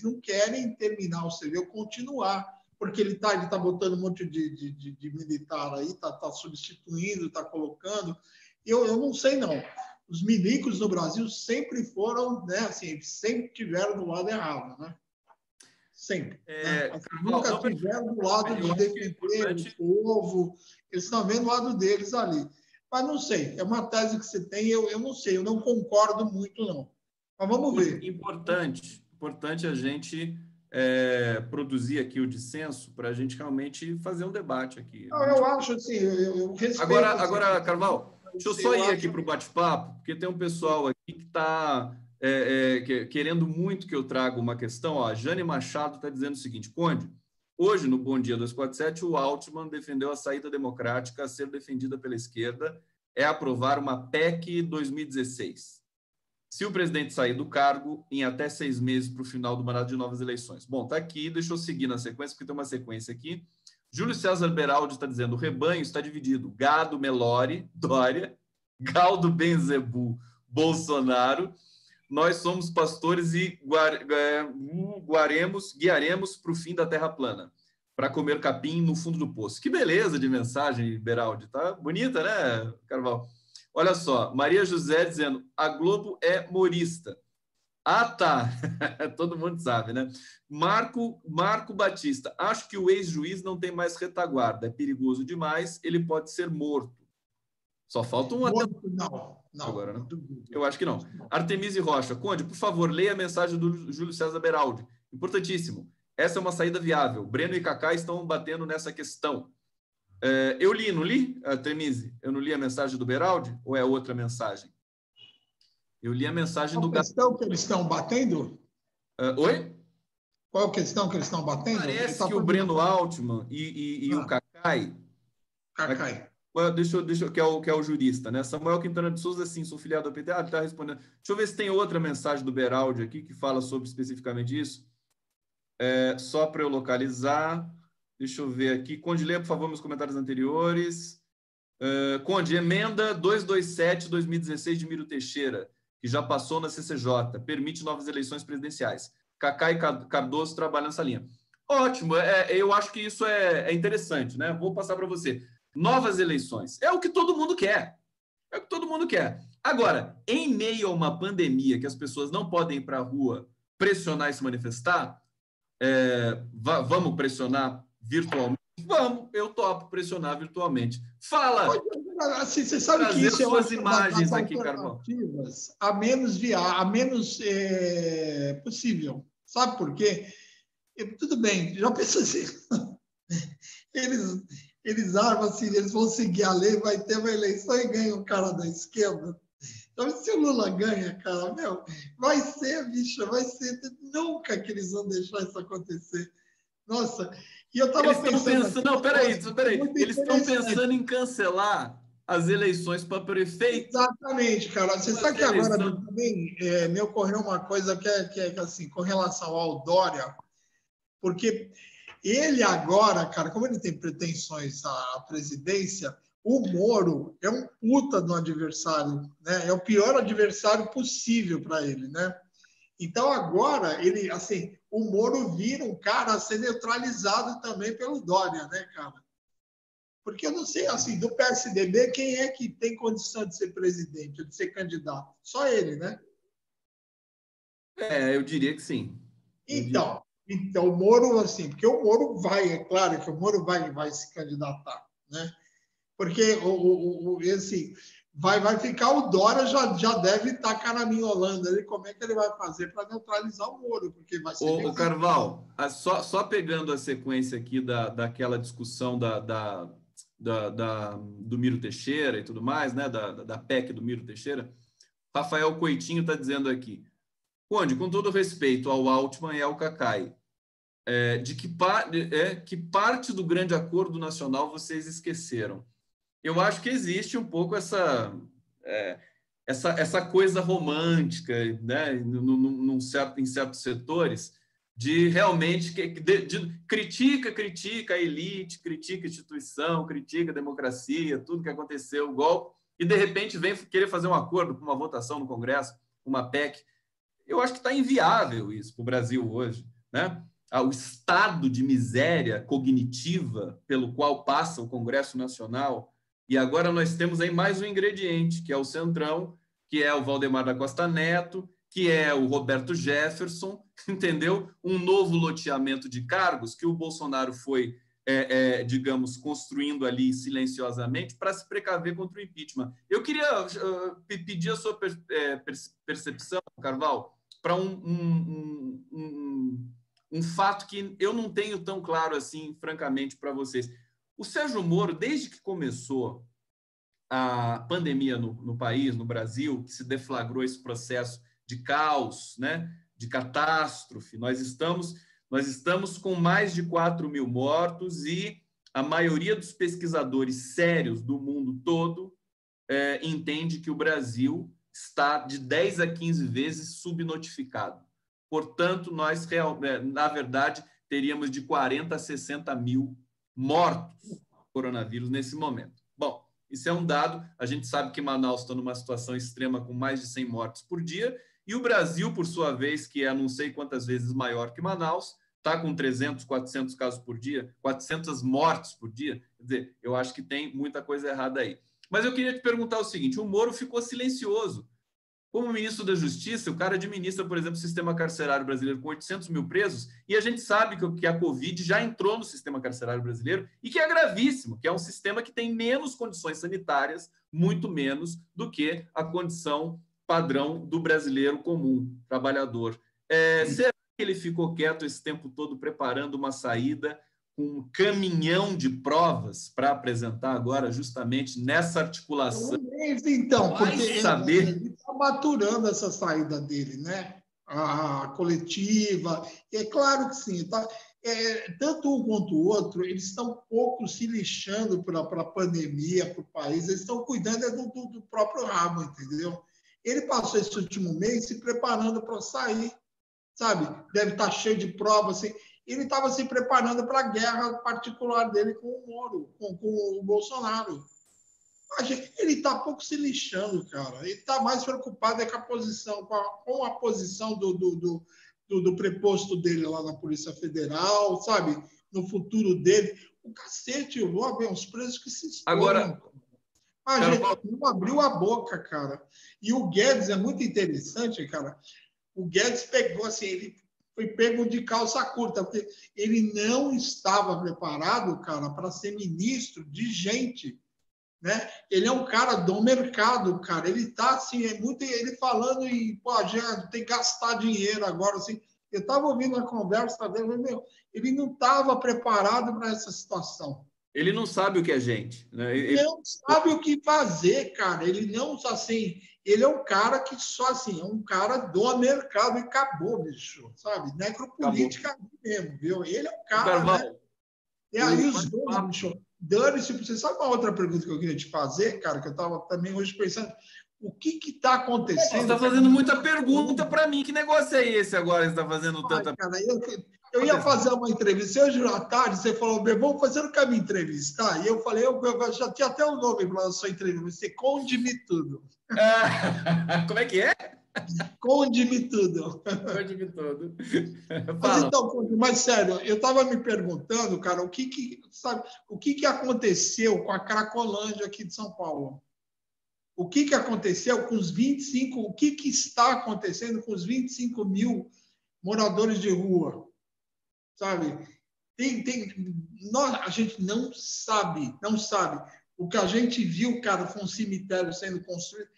não querem terminar o CV ou continuar, porque ele tá botando um monte de militar aí, tá substituindo, tá colocando. Eu não sei, não. Os milicos no Brasil sempre foram, né, assim, sempre tiveram do lado errado, né? Sempre. Né? Assim, nunca tiveram do lado de defender o povo, eles estão vendo o lado deles ali. Mas não sei, é uma tese que você tem, eu não sei, eu não concordo muito, não. Mas vamos ver. Importante a gente produzir aqui o dissenso para a gente realmente fazer um debate aqui. Não, eu acho assim, eu respeito... Agora, Carvalho, deixa eu só ir aqui para o bate-papo, porque tem um pessoal aqui que está querendo muito que eu traga uma questão. Ó, a Jane Machado está dizendo o seguinte: Conde, hoje, no Bom Dia 247, o Altman defendeu a saída democrática a ser defendida pela esquerda, é aprovar uma PEC 2016. Se o presidente sair do cargo em até 6 meses para o final do mandato de novas eleições. Bom, está aqui, deixa eu seguir na sequência, porque tem uma sequência aqui. Júlio César Beraldi está dizendo: o rebanho está dividido. Gado Melori, Dória, Galdo Benzebu, Bolsonaro. Nós somos pastores e guiaremos para o fim da terra plana, para comer capim no fundo do poço. Que beleza de mensagem, Beraldi. Tá bonita, né, Carvalho? Olha só, Maria José dizendo: a Globo é morista. Ah, tá. Todo mundo sabe, né? Marco Batista: acho que o ex-juiz não tem mais retaguarda. É perigoso demais, ele pode ser morto. Só falta um... Não. Agora, né? Eu acho que não. Artemise Rocha: Conde, por favor, leia a mensagem do Júlio César Beraldi. Importantíssimo. Essa é uma saída viável. Breno e Cacá estão batendo nessa questão. Eu li, não li, Artemise? Eu não li a mensagem do Beraldi? Ou é outra mensagem? Eu li a mensagem do... Qual a questão que eles estão batendo? Oi? Qual a questão que eles estão batendo? Parece que o Breno Altman e o Cacai... Deixa, que é o jurista, né? Samuel Quintana de Souza, sim, sou filiado ao PT. Ele está respondendo. Deixa eu ver se tem outra mensagem do Beraldi aqui que fala sobre especificamente isso. Só para eu localizar... Deixa eu ver aqui. Conde, leia, por favor, meus comentários anteriores. Conde, emenda 227-2016 de Miro Teixeira, que já passou na CCJ, permite novas eleições presidenciais. Cacá e Cardoso trabalham nessa linha. Ótimo, eu acho que isso é interessante, né? Vou passar para você. Novas eleições. É o que todo mundo quer. É o que todo mundo quer. Agora, em meio a uma pandemia que as pessoas não podem ir para a rua pressionar e se manifestar? Vamos pressionar virtualmente? Vamos, eu topo pressionar virtualmente. Fala! Assim, você sabe que isso é uma suas imagens das aqui, Carvalho. alternativas a menos possível. Sabe por quê? Tudo bem, já pensou assim, eles armam assim, eles vão seguir a lei, vai ter uma eleição e ganha um cara da esquerda. Então, se o Lula ganha, cara, vai ser, bicho, vai ser. Nunca que eles vão deixar isso acontecer. Nossa, e eu estava pensando... Não, peraí. Eles estão pensando em cancelar as eleições para prefeito. Exatamente, cara. Você sabe que agora também me ocorreu uma coisa que é assim, com relação ao Dória, porque ele agora, cara, como ele tem pretensões à presidência, o Moro é um puta do adversário, né? É o pior adversário possível para ele, né? Então agora ele, assim, o Moro vira um cara a ser neutralizado também pelo Dória, né, cara? Porque eu não sei, assim, do PSDB, quem é que tem condição de ser presidente, ou de ser candidato? Só ele, né? Eu diria que sim. Então, o Moro, assim, porque o Moro vai, é claro que o Moro vai se candidatar, né? Porque esse vai ficar o Dória já deve estar caraminholando ali como é que ele vai fazer para neutralizar o Moro, porque vai ser o Carvalho, só pegando a sequência aqui daquela discussão do Miro Teixeira e tudo mais, né? Da PEC do Miro Teixeira, Rafael Coitinho está dizendo aqui: Conde, com todo respeito ao Altman e ao Cacai, que parte do grande acordo nacional vocês esqueceram? Eu acho que existe um pouco essa coisa romântica, né, em certos setores, de realmente critica a elite, critica a instituição, critica a democracia, tudo que aconteceu, o golpe, e de repente vem querer fazer um acordo com uma votação no Congresso, uma PEC. Eu acho que está inviável isso para o Brasil hoje, né? O estado de miséria cognitiva pelo qual passa o Congresso Nacional. E agora nós temos aí mais um ingrediente, que é o Centrão, que é o Valdemar da Costa Neto, que é o Roberto Jefferson, entendeu? Um novo loteamento de cargos que o Bolsonaro foi, digamos, construindo ali silenciosamente para se precaver contra o impeachment. Eu queria pedir a sua percepção, Carvalho, para um fato que eu não tenho tão claro assim, francamente, para vocês. O Sérgio Moro, desde que começou a pandemia no país, no Brasil, que se deflagrou esse processo de caos, né, de catástrofe, nós estamos com mais de 4 mil mortos e a maioria dos pesquisadores sérios do mundo todo entende que o Brasil está de 10 a 15 vezes subnotificado. Portanto, nós, na verdade, teríamos de 40 a 60 mil mortos por coronavírus nesse momento. Bom, isso é um dado. A gente sabe que Manaus está numa situação extrema com mais de 100 mortes por dia, e o Brasil, por sua vez, que é não sei quantas vezes maior que Manaus, está com 300, 400 casos por dia, 400 mortes por dia. Quer dizer, eu acho que tem muita coisa errada aí. Mas eu queria te perguntar o seguinte: o Moro ficou silencioso. Como ministro da Justiça, o cara administra, por exemplo, o sistema carcerário brasileiro com 800 mil presos, e a gente sabe que a Covid já entrou no sistema carcerário brasileiro e que é gravíssimo, que é um sistema que tem menos condições sanitárias, muito menos do que a condição padrão do brasileiro comum, trabalhador. Será que ele ficou quieto esse tempo todo preparando uma saída com um caminhão de provas para apresentar agora, justamente nessa articulação? Então, porque ele está maturando essa saída dele, né? A coletiva. É claro que sim. Tá? Tanto um quanto o outro, eles estão pouco se lixando para a pandemia, para o país, eles estão cuidando do próprio rabo, entendeu? Ele passou esse último mês se preparando para sair, sabe? Deve estar cheio de provas, assim. Ele estava se preparando para a guerra particular dele com o Moro, com o Bolsonaro. Ele está pouco se lixando, cara. Ele está mais preocupado com a posição, com a posição do preposto dele lá na Polícia Federal, sabe? No futuro dele. O cacete, eu vou ver uns presos que se expõem. Agora, a gente não abriu a boca, cara. E o Guedes é muito interessante, cara, O Guedes pegou assim, ele foi pego de calça curta, porque ele não estava preparado, cara, para ser ministro de gente, né? Ele é um cara do mercado, cara. Ele tá assim, é muito ele falando em, pô, gente, tem que gastar dinheiro agora, assim. Eu estava ouvindo uma conversa dele, meu, ele não estava preparado para essa situação. Ele não sabe o que é gente, né? Não sabe o que fazer, cara. Ele não, assim, ele é um cara que só, assim, é um cara do mercado e acabou, bicho, sabe? Necropolítica mesmo, viu? Ele é um O cara, né? Carvalho, E aí os dois, bicho, dane-se. Você sabe uma outra pergunta que eu queria te fazer, cara, que eu estava também hoje pensando, o que está você acontecendo? está fazendo muita pergunta para mim. Que negócio é esse agora que você está fazendo tanta... Cara, eu ia fazer uma entrevista hoje à tarde, você falou, meu irmão, você não quer me entrevistar? E eu falei, eu já tinha até um nome para a sua entrevista, você conde-me tudo. Como é que é? Conde-me tudo. Conde-me tudo. Mas então, mas sério, eu estava me perguntando, cara, o que aconteceu com a Cracolândia aqui de São Paulo? O que aconteceu com os 25, o que está acontecendo com os 25 mil moradores de rua? Sabe? A gente não sabe. O que a gente viu, cara, foi um cemitério sendo construído,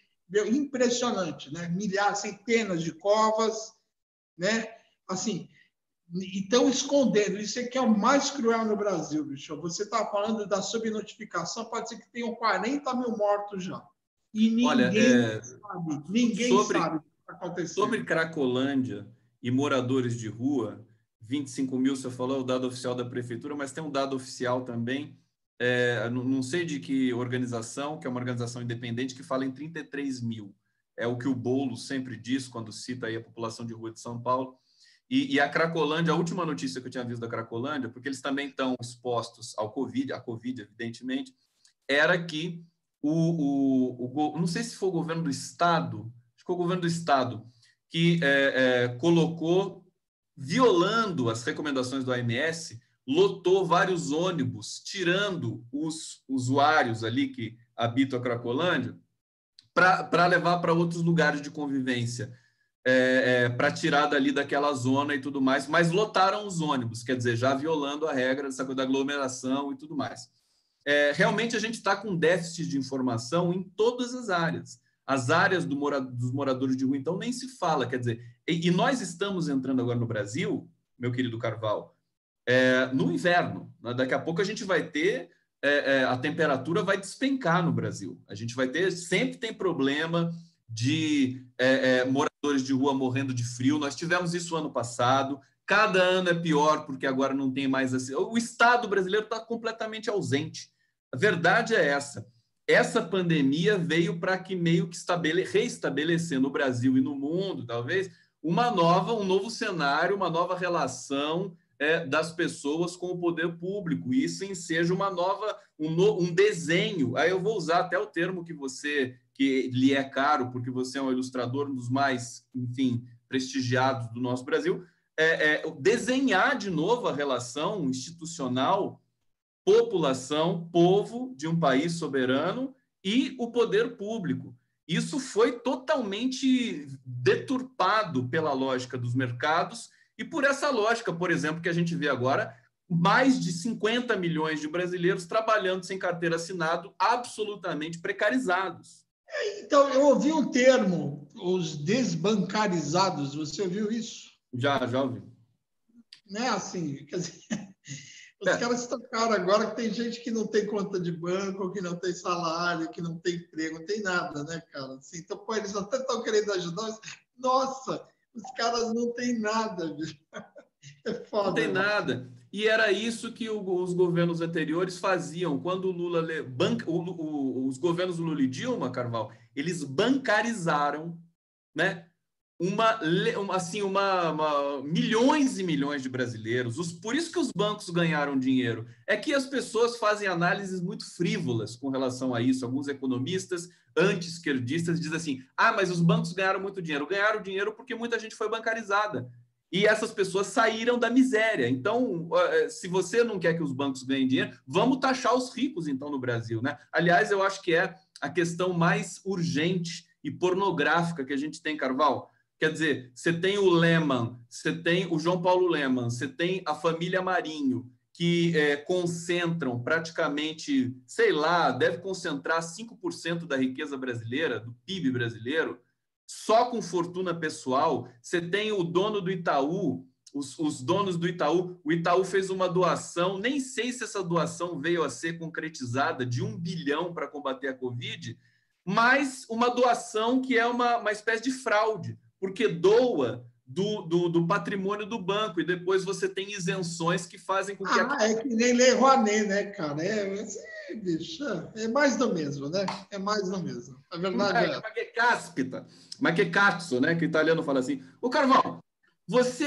impressionante, né? Milhares, centenas de covas, né? Assim, e estão escondendo. Isso aqui é o mais cruel no Brasil, bicho. Você está falando da subnotificação, pode ser que tenham 40 mil mortos já. E ninguém sabe o que está acontecendo. Sobre Cracolândia e moradores de rua, 25 mil, você falou, é o dado oficial da prefeitura, mas tem um dado oficial também, não sei de que organização, que é uma organização independente, que fala em 33 mil. É o que o Boulos sempre diz quando cita aí a população de rua de São Paulo. E a Cracolândia, a última notícia que eu tinha visto da Cracolândia, porque eles também estão expostos ao Covid, a Covid, evidentemente, era que não sei se foi o governo do Estado, acho que foi o governo do Estado, que colocou, violando as recomendações do OMS, lotou vários ônibus, tirando os usuários ali que habitam a Cracolândia, para levar para outros lugares de convivência, para tirar dali daquela zona e tudo mais, mas lotaram os ônibus, quer dizer, já violando a regra dessa coisa da aglomeração e tudo mais. Realmente a gente está com déficit de informação em todas as áreas. As áreas dos moradores de rua, então, nem se fala. Quer dizer, e nós estamos entrando agora no Brasil, meu querido Carvalho, no inverno. Daqui a pouco a gente vai ter, a temperatura vai despencar no Brasil. A gente vai ter, sempre tem problema de moradores de rua morrendo de frio. Nós tivemos isso ano passado. Cada ano é pior, porque agora não tem mais... Assim, o Estado brasileiro está completamente ausente. A verdade é essa. Essa pandemia veio para que meio que reestabelecer no Brasil e no mundo, talvez, um novo cenário, uma nova relação das pessoas com o poder público. E isso seja um desenho. Aí eu vou usar até o termo que lhe é caro, porque você é um ilustrador, um dos mais, enfim, prestigiados do nosso Brasil, desenhar de novo a relação institucional população, povo de um país soberano e o poder público. Isso foi totalmente deturpado pela lógica dos mercados e por essa lógica, por exemplo, que a gente vê agora, mais de 50 milhões de brasileiros trabalhando sem carteira assinada, absolutamente precarizados. Então, eu ouvi um termo, os desbancarizados, você ouviu isso? Já ouvi. Não é assim, quer dizer... Os caras tocaram agora que tem gente que não tem conta de banco, que não tem salário, que não tem emprego, não tem nada, né, cara? Assim, então, pô, eles até estão querendo ajudar, mas, nossa, os caras não têm nada, bicho. É foda. Não tem nada. E era isso que os governos anteriores faziam. Quando o Lula... os governos do Lula e Dilma, Carvalho, eles bancarizaram, né? Milhões e milhões de brasileiros. Por isso que os bancos ganharam dinheiro. É que as pessoas fazem análises muito frívolas com relação a isso. Alguns economistas anti-esquerdistas dizem assim, mas os bancos ganharam muito dinheiro. Ganharam dinheiro porque muita gente foi bancarizada. E essas pessoas saíram da miséria. Então, se você não quer que os bancos ganhem dinheiro, vamos taxar os ricos, então, no Brasil, né? Aliás, eu acho que é a questão mais urgente e pornográfica que a gente tem, Carvalho. Quer dizer, você tem o Lehmann, você tem o João Paulo Lehmann, você tem a família Marinho, que concentram praticamente, sei lá, deve concentrar 5% da riqueza brasileira, do PIB brasileiro, só com fortuna pessoal. Você tem o dono do Itaú, os donos do Itaú. O Itaú fez uma doação, nem sei se essa doação veio a ser concretizada, de 1 bilhão para combater a Covid, mas uma doação que é uma espécie de fraude, porque doa do patrimônio do banco, e depois você tem isenções que fazem com que... É que nem Lei Rouanet, né, cara? Bicho, é mais do mesmo, né? É mais do mesmo. A verdade é... Ma che caspita, ma che cazzo, né? Que o italiano fala assim. Ô, Carvalho, você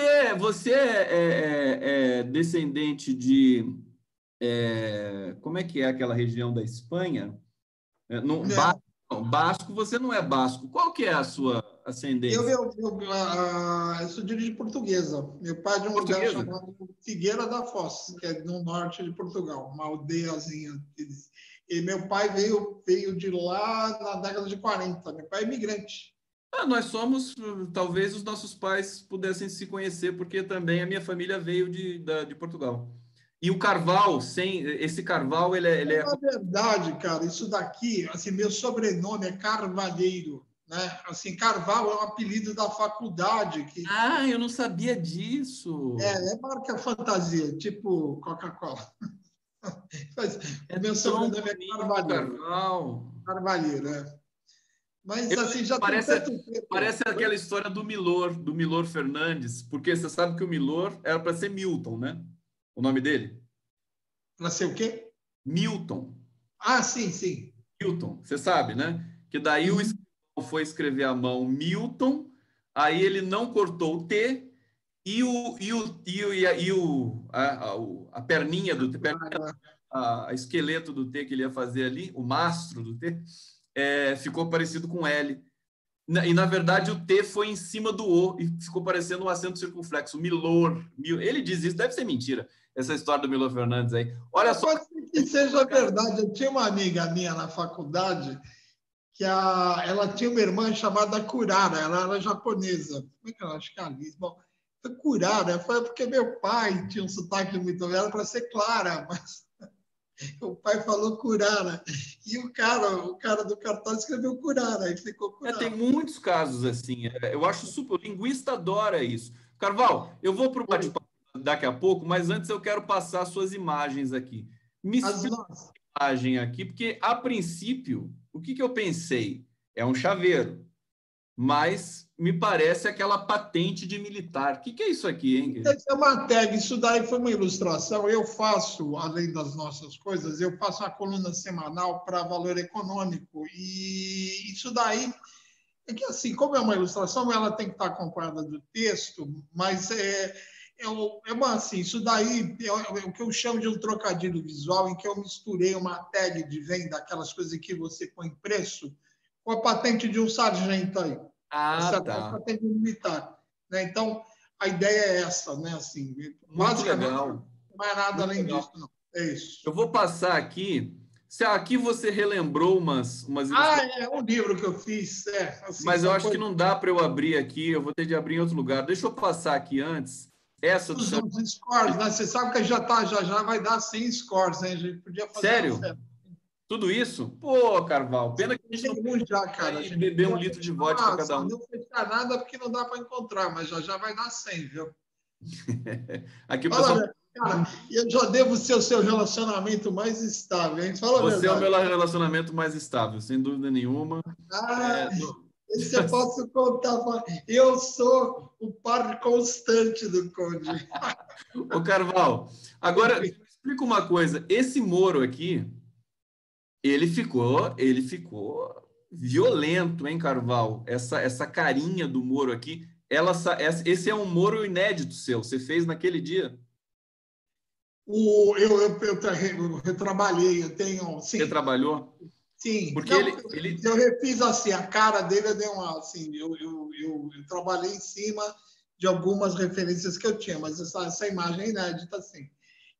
é descendente de... como é que é aquela região da Espanha? Basco, você não é basco. Qual que é a sua ascendência? Eu sou de origem portuguesa. Meu pai é de um lugar chamado Figueira da Foz, que é no norte de Portugal, uma aldeiazinha. E meu pai veio de lá na década de 40. Meu pai é imigrante. Nós somos, talvez os nossos pais pudessem se conhecer, porque também a minha família veio de Portugal. E o Carvalho, esse Carvalho, ele é... Na verdade, cara, isso daqui, assim, meu sobrenome é Carvalheiro, né? Assim, Carvalho é um apelido da faculdade. Eu não sabia disso. É marca fantasia, tipo Coca-Cola. Meu sobrenome é Carvalheiro. Carvalheiro, é. Mas, assim, já parece, tem tanto tempo. Parece aquela história do Milor Fernandes, porque você sabe que o Milor era para ser Milton, né? O nome dele? Para ser o quê? Milton. Sim, sim. Milton, você sabe, né? Que daí o escrivão foi escrever à mão Milton, aí ele não cortou o T, e a perninha do T, a esqueleto do T que ele ia fazer ali, o mastro do T, ficou parecido com L. E, na verdade, o T foi em cima do O e ficou parecendo um acento circunflexo. Milor. Ele diz isso, deve ser mentira, essa história do Milor Fernandes aí. Olha só. Pode ser que seja verdade. Eu tinha uma amiga minha na faculdade que ela tinha uma irmã chamada Kurara, ela era japonesa. Como é que ela acha que ela diz? Bom, Kurara foi porque meu pai tinha um sotaque muito bem, era para ser Clara, mas o pai falou Kurara. E o cara do cartão escreveu Kurara, aí ficou Kurara. Tem muitos casos assim. Eu acho super. O linguista adora isso. Carvalho, eu vou para o bate-papo daqui a pouco, mas antes eu quero passar suas imagens aqui. Me explica a imagem aqui, porque, a princípio, o que eu pensei? É um chaveiro, mas me parece aquela patente de militar. O que é isso aqui, hein? Isso é uma tag, isso daí foi uma ilustração. Eu faço, além das nossas coisas, eu faço uma coluna semanal para Valor Econômico. E isso daí, é que assim, como é uma ilustração, ela tem que estar acompanhada do texto, mas assim, isso daí é o que eu chamo de um trocadilho visual, em que eu misturei uma tag de venda, aquelas coisas que você põe preço, com a patente de um sargento aí. Tá. Patente militar. Né? Então, a ideia é essa, né? Assim, muito legal. Não é nada além disso, não. É isso. Eu vou passar aqui. Aqui você relembrou umas é um livro que eu fiz. Assim, mas eu acho que não dá para eu abrir aqui, eu vou ter de abrir em outro lugar. Deixa eu passar aqui antes. Essa os scores, né? Você sabe que já vai dar 100 scores, hein? A gente podia fazer. Sério? Tudo isso? Pô, Carvalho, pena que a gente não pode beber um litro de vodka cada um. Não fechar nada porque não dá para encontrar, mas já vai dar 100, viu? Aqui o pessoal... Cara, eu já devo ser o seu relacionamento mais estável, hein? Fala Você é o meu relacionamento mais estável, sem dúvida nenhuma. Esse eu posso contar. Eu sou o par constante do Conde. Ô, Carvalho, agora, explica uma coisa. Esse Moro aqui, ele ficou violento, hein, Carvalho? Essa carinha do Moro aqui, esse é um Moro inédito seu. Você fez naquele dia? Eu trabalhei, eu tenho... Sim. Você trabalhou? Sim. Porque eu refiz assim, a cara dele deu assim, eu trabalhei em cima de algumas referências que eu tinha, mas essa imagem é inédita, assim.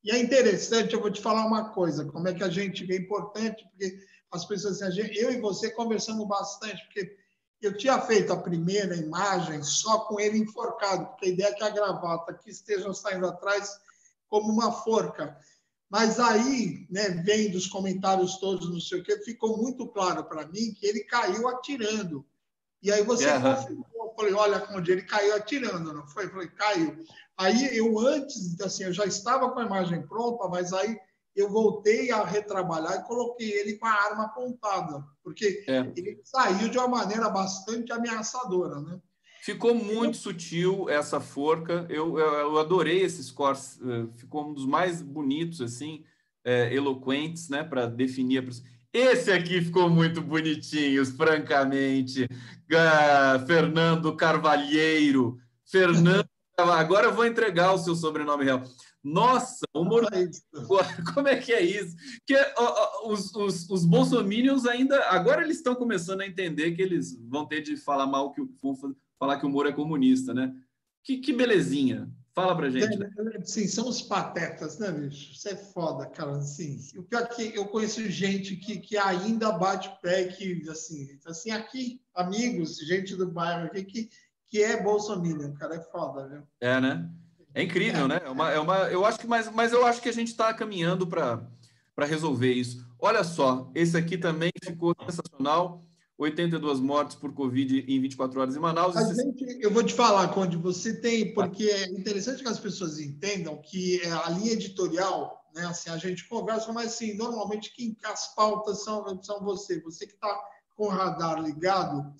E é interessante, eu vou te falar uma coisa, como é que a gente é importante, porque as pessoas, assim, eu e você conversamos bastante, porque eu tinha feito a primeira imagem só com ele enforcado, porque a ideia é que a gravata aqui esteja saindo atrás como uma forca. Mas aí, né, vendo os comentários todos, não sei o quê, ficou muito claro para mim que ele caiu atirando. E aí você confirmou. Eu falei, olha, Conde, ele caiu atirando, não foi? Eu falei, caiu. Aí eu antes, assim, eu já estava com a imagem pronta, mas aí eu voltei a retrabalhar e coloquei ele com a arma apontada, porque ele saiu de uma maneira bastante ameaçadora, né? Ficou muito sutil essa forca. Eu adorei esses cortes. Ficou um dos mais bonitos, assim, eloquentes, né, para definir a pessoa. Esse aqui ficou muito bonitinho, francamente. Fernando Carvalheiro. Fernando. Agora eu vou entregar o seu sobrenome real. Nossa, humor. Como é que é isso? Que os bolsominions ainda. Agora eles estão começando a entender que eles vão ter de falar mal, falar que o Moro é comunista, né? Que belezinha. Fala pra gente. Né? Sim, são os patetas, né, bicho? Isso é foda, cara. Assim, o pior é que eu conheço gente que ainda bate pé, que, assim, aqui, amigos, gente do bairro aqui, que é bolsominion, cara. É foda, viu? É, né? É incrível, né? Eu acho que, mas eu acho que a gente está caminhando para resolver isso. Olha só, esse aqui também ficou sensacional. 82 mortes por Covid em 24 horas em Manaus. Eu vou te falar, Conde, você tem, porque é interessante que as pessoas entendam que a linha editorial, né, assim, a gente conversa, mas assim, normalmente quem as pautas são você que está com o radar ligado.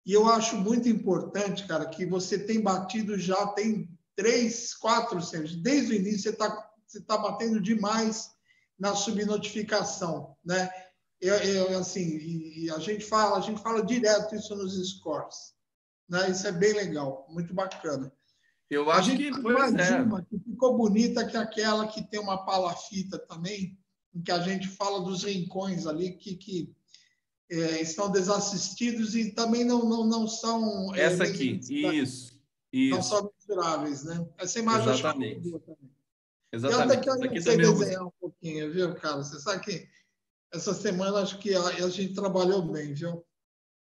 E eu acho muito importante, cara, que você tem batido já, tem 3, 4, desde o início você tá batendo demais na subnotificação, né? Assim, e a gente fala direto isso nos scores, né? Isso é bem legal, muito bacana. Eu acho que uma que ficou bonita, que é aquela que tem uma palafita também, em que a gente fala dos rincões ali que estão desassistidos e também não são essa aqui, isso. Não são mensuráveis, né? Essa imagem exatamente. Eu boa também. Exatamente. Eu até sei desenhar um pouquinho, viu, cara? Você sabe que essa semana acho que a gente trabalhou bem, viu?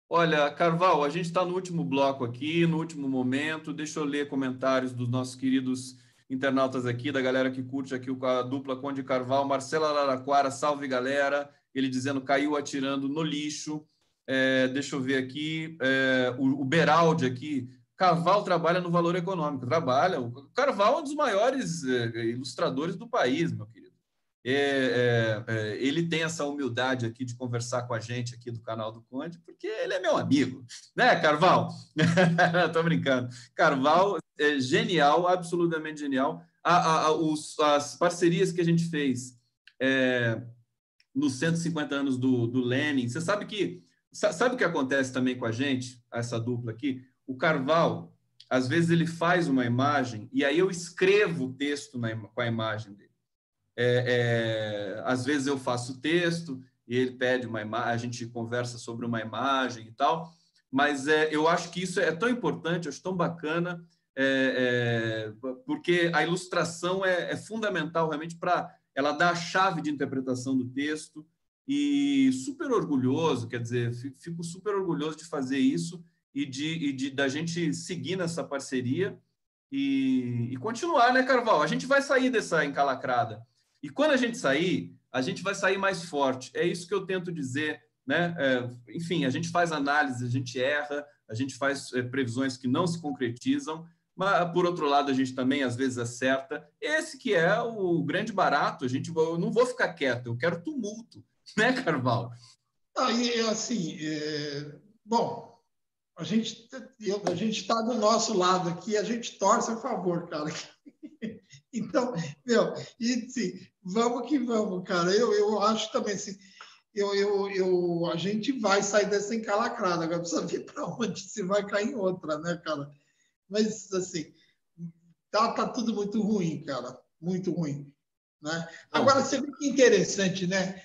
Olha, Carval, a gente está no último bloco aqui, no último momento. Deixa eu ler comentários dos nossos queridos internautas aqui, da galera que curte aqui a dupla Conde Carval. Marcela Laraquara, salve galera. Ele dizendo caiu atirando no lixo. Deixa eu ver aqui. O Beraldi aqui. Carval trabalha no Valor Econômico. Trabalha. O Carval é um dos maiores ilustradores do país, meu querido. Ele tem essa humildade aqui de conversar com a gente aqui do canal do Conde, porque ele é meu amigo, né, Carval? Estou brincando. Carval é genial, absolutamente genial. As parcerias que a gente fez nos 150 anos do Lenin, você sabe o que acontece também com a gente, essa dupla aqui? O Carval, às vezes, ele faz uma imagem e aí eu escrevo o texto com a imagem dele. Às vezes eu faço texto e ele pede uma imagem, a gente conversa sobre uma imagem e tal, mas eu acho que isso é tão importante, eu acho tão bacana, porque a ilustração é fundamental realmente para ela dar a chave de interpretação do texto e super orgulhoso, quer dizer, fico super orgulhoso de fazer isso e da gente seguir nessa parceria e continuar, né, Carval? A gente vai sair dessa encalacrada. E quando a gente vai sair mais forte. É isso que eu tento dizer, né? Enfim, a gente faz análise, a gente erra, a gente faz previsões que não se concretizam, mas, por outro lado, a gente também, às vezes, acerta. Esse que é o grande barato. Eu não vou ficar quieto, eu quero tumulto, né, Carval? Aí, assim, bom, a gente está do nosso lado aqui, a gente torce a favor, cara. Então, e sim, vamos que vamos, cara. Eu acho também assim, a gente vai sair dessa encalacrada, agora precisa ver para onde se vai cair em outra, né, cara? Mas, assim, tá tudo muito ruim, cara, muito ruim, né? Agora, você vê que interessante, né?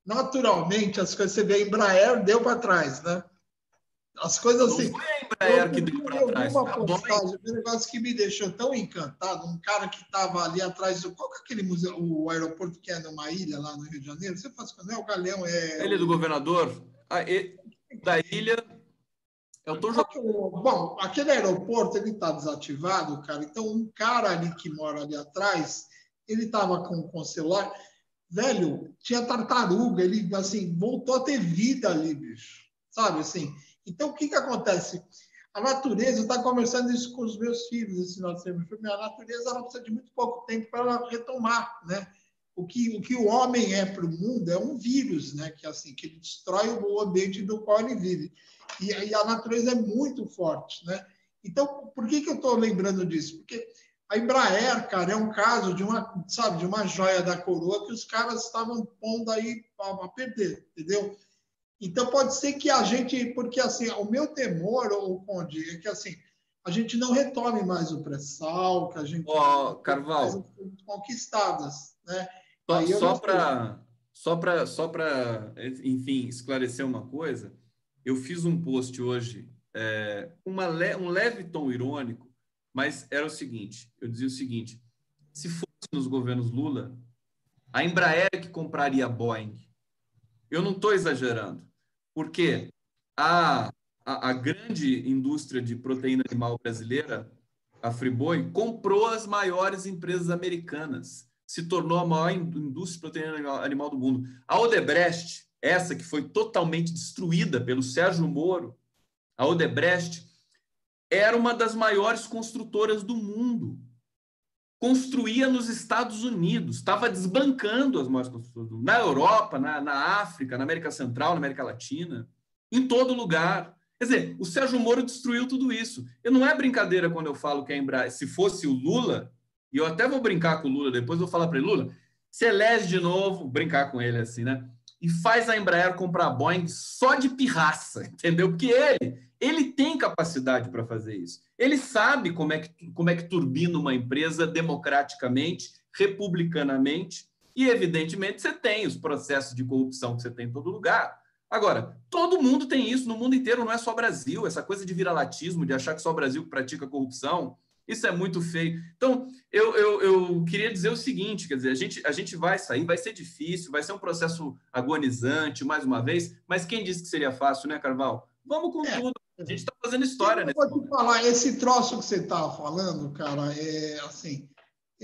Naturalmente, as coisas, você vê, a Embraer deu para trás, né? As coisas assim. Não foi a Embraer que deu para trás. Eu vi uma postagem, um negócio que me deixou tão encantado. Um cara que estava ali atrás do. Qual que é aquele museu, o aeroporto que é numa ilha lá no Rio de Janeiro? Você faz quando é o Galeão? A Ilha do Governador? Da ilha. Eu tô jogando. Bom, aquele aeroporto ele está desativado, cara. Então, um cara ali que mora ali atrás, ele estava com o celular. Velho, tinha tartaruga, ele assim, voltou a ter vida ali, bicho. Sabe assim? Então, o que acontece? A natureza, eu estava conversando isso com os meus filhos esse final de semana. A natureza ela precisa de muito pouco tempo para ela retomar, né? O que o homem é para o mundo é um vírus, né? Que assim, que ele destrói o ambiente do qual ele vive. E a natureza é muito forte, né? Então, por que eu estou lembrando disso? Porque a Embraer, cara, é um caso de uma, sabe, de uma joia da coroa que os caras estavam pondo aí a perder, entendeu? Então pode ser que a gente, porque assim, o meu temor, o Conde, é que assim, a gente não retome mais o pré-sal, que a gente Ó, mais as Carval, coisas conquistadas, né? só, Aí eu não só sei. para enfim, esclarecer uma coisa, eu fiz um post hoje, um leve tom irônico, mas era o seguinte, eu dizia o seguinte, se fosse nos governos Lula, a Embraer que compraria a Boeing. Eu não estou exagerando, porque a grande indústria de proteína animal brasileira, a Friboi, comprou as maiores empresas americanas, se tornou a maior indústria de proteína animal do mundo. A Odebrecht, essa que foi totalmente destruída pelo Sérgio Moro, a Odebrecht era uma das maiores construtoras do mundo. Construía nos Estados Unidos, estava desbancando as maiores construtoras do mundo, na Europa, na África, na América Central, na América Latina, em todo lugar. Quer dizer, o Sérgio Moro destruiu tudo isso. E não é brincadeira quando eu falo que a Embraer, se fosse o Lula, e eu até vou brincar com o Lula depois, vou falar para ele, Lula, se elege de novo, brincar com ele assim, né? E faz a Embraer comprar a Boeing só de pirraça, entendeu? Porque ele tem capacidade para fazer isso. Ele sabe como é que turbina uma empresa democraticamente, republicanamente, e, evidentemente, você tem os processos de corrupção que você tem em todo lugar. Agora, todo mundo tem isso, no mundo inteiro, não é só Brasil. Essa coisa de viralatismo, de achar que só o Brasil pratica corrupção, isso é muito feio. Então, eu queria dizer o seguinte, quer dizer, a gente vai sair, vai ser difícil, vai ser um processo agonizante, mais uma vez, mas quem disse que seria fácil, né, Carvalho? Vamos com É, tudo. A gente está fazendo história eu nesse vou te momento. falar, esse troço que você estava falando, cara, é assim,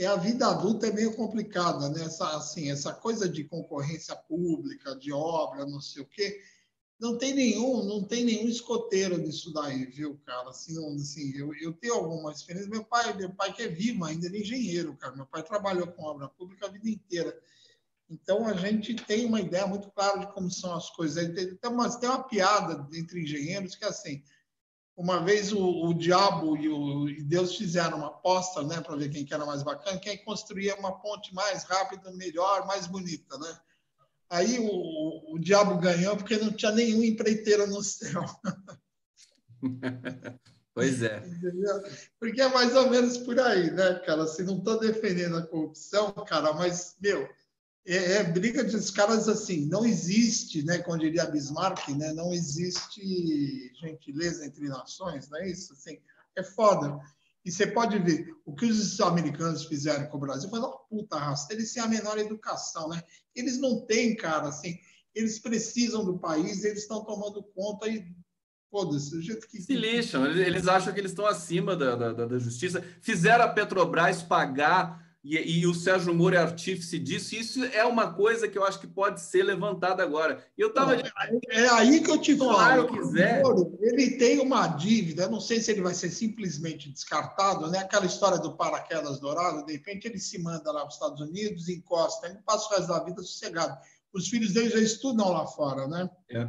a vida adulta é meio complicada, né? Essa coisa de concorrência pública, de obra, não sei o quê. Não tem nenhum escoteiro nisso daí, viu, cara? Assim, eu tenho alguma experiência. Meu pai que é vivo ainda, ele é engenheiro, cara. Meu pai trabalhou com obra pública a vida inteira. Então, a gente tem uma ideia muito clara de como são as coisas. Tem uma piada entre engenheiros que é assim, uma vez o diabo e Deus fizeram uma aposta, né, para ver quem que era mais bacana, quem construía uma ponte mais rápida, melhor, mais bonita, né? Aí o diabo ganhou porque não tinha nenhum empreiteiro no céu. Pois é. Entendeu? Porque é mais ou menos por aí, né, cara? Assim, não estou defendendo a corrupção, cara, mas, meu, briga dos caras assim, não existe, né, como diria Bismarck, né, não existe gentileza entre nações, não é isso? Assim, é foda. E você pode ver, o que os americanos fizeram com o Brasil foi uma puta raça. Eles têm a menor educação, né? Eles não têm, cara, assim, eles precisam do país, eles estão tomando conta e foda-se, do jeito Se lixam, eles acham que eles estão acima da justiça. Fizeram a Petrobras pagar, e o Sérgio Moro é artífice disso. Isso é uma coisa que eu acho que pode ser levantada agora. E eu estava Não, é aí que eu te falo. eu quiser. O Moro, ele tem uma dívida, eu não sei se ele vai ser simplesmente descartado, né? Aquela história do paraquedas dourado, de repente ele se manda lá para os Estados Unidos, encosta, ele passa o resto da vida sossegado. Os filhos dele já estudam lá fora, né? É.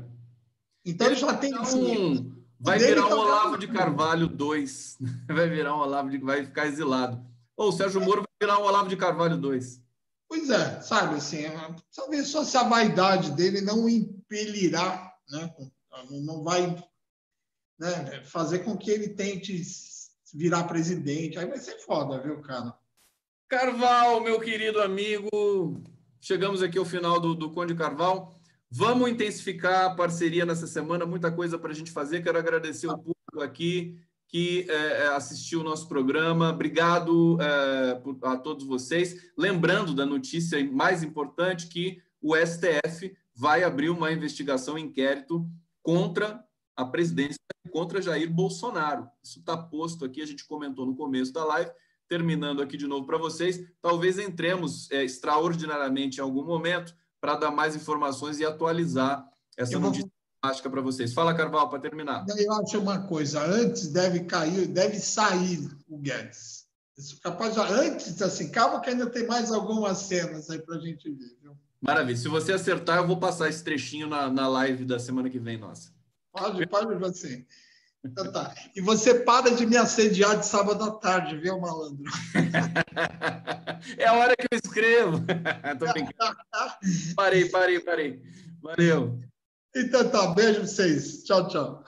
Então Ele ele já tem assim, o vai dele virar um tá Olavo de tranquilo. Carvalho 2. Vai virar um Olavo de vai ficar exilado. Ou o Sérgio Moro vai virar um Olavo de Carvalho 2. Pois é, sabe assim, sabe só se a vaidade dele não o impelirá, né? Não vai, né, fazer com que ele tente virar presidente. Aí vai ser foda, viu, cara? Carval, meu querido amigo, chegamos aqui ao final do Conde Carval. Vamos intensificar a parceria nessa semana, muita coisa para a gente fazer. Quero agradecer o público aqui que assistiu o nosso programa. Obrigado a todos vocês. Lembrando da notícia mais importante que o STF vai abrir uma investigação, inquérito contra a presidência contra Jair Bolsonaro. Isso está posto aqui, a gente comentou no começo da live, terminando aqui de novo para vocês. Talvez entremos extraordinariamente em algum momento para dar mais informações e atualizar essa notícia fantástica para vocês. Fala, Carvalho, para terminar. Eu acho uma coisa, antes deve sair o Guedes. Isso capaz de, antes, assim, calma que ainda tem mais algumas cenas aí para a gente ver, viu? Maravilha. Se você acertar, eu vou passar esse trechinho na live da semana que vem, nossa. Pode você. Então tá. E você para de me assediar de sábado à tarde, viu, malandro? É a hora que eu escrevo. Tô brincando. Parei. Valeu. Então tá, beijo pra vocês. Tchau, tchau.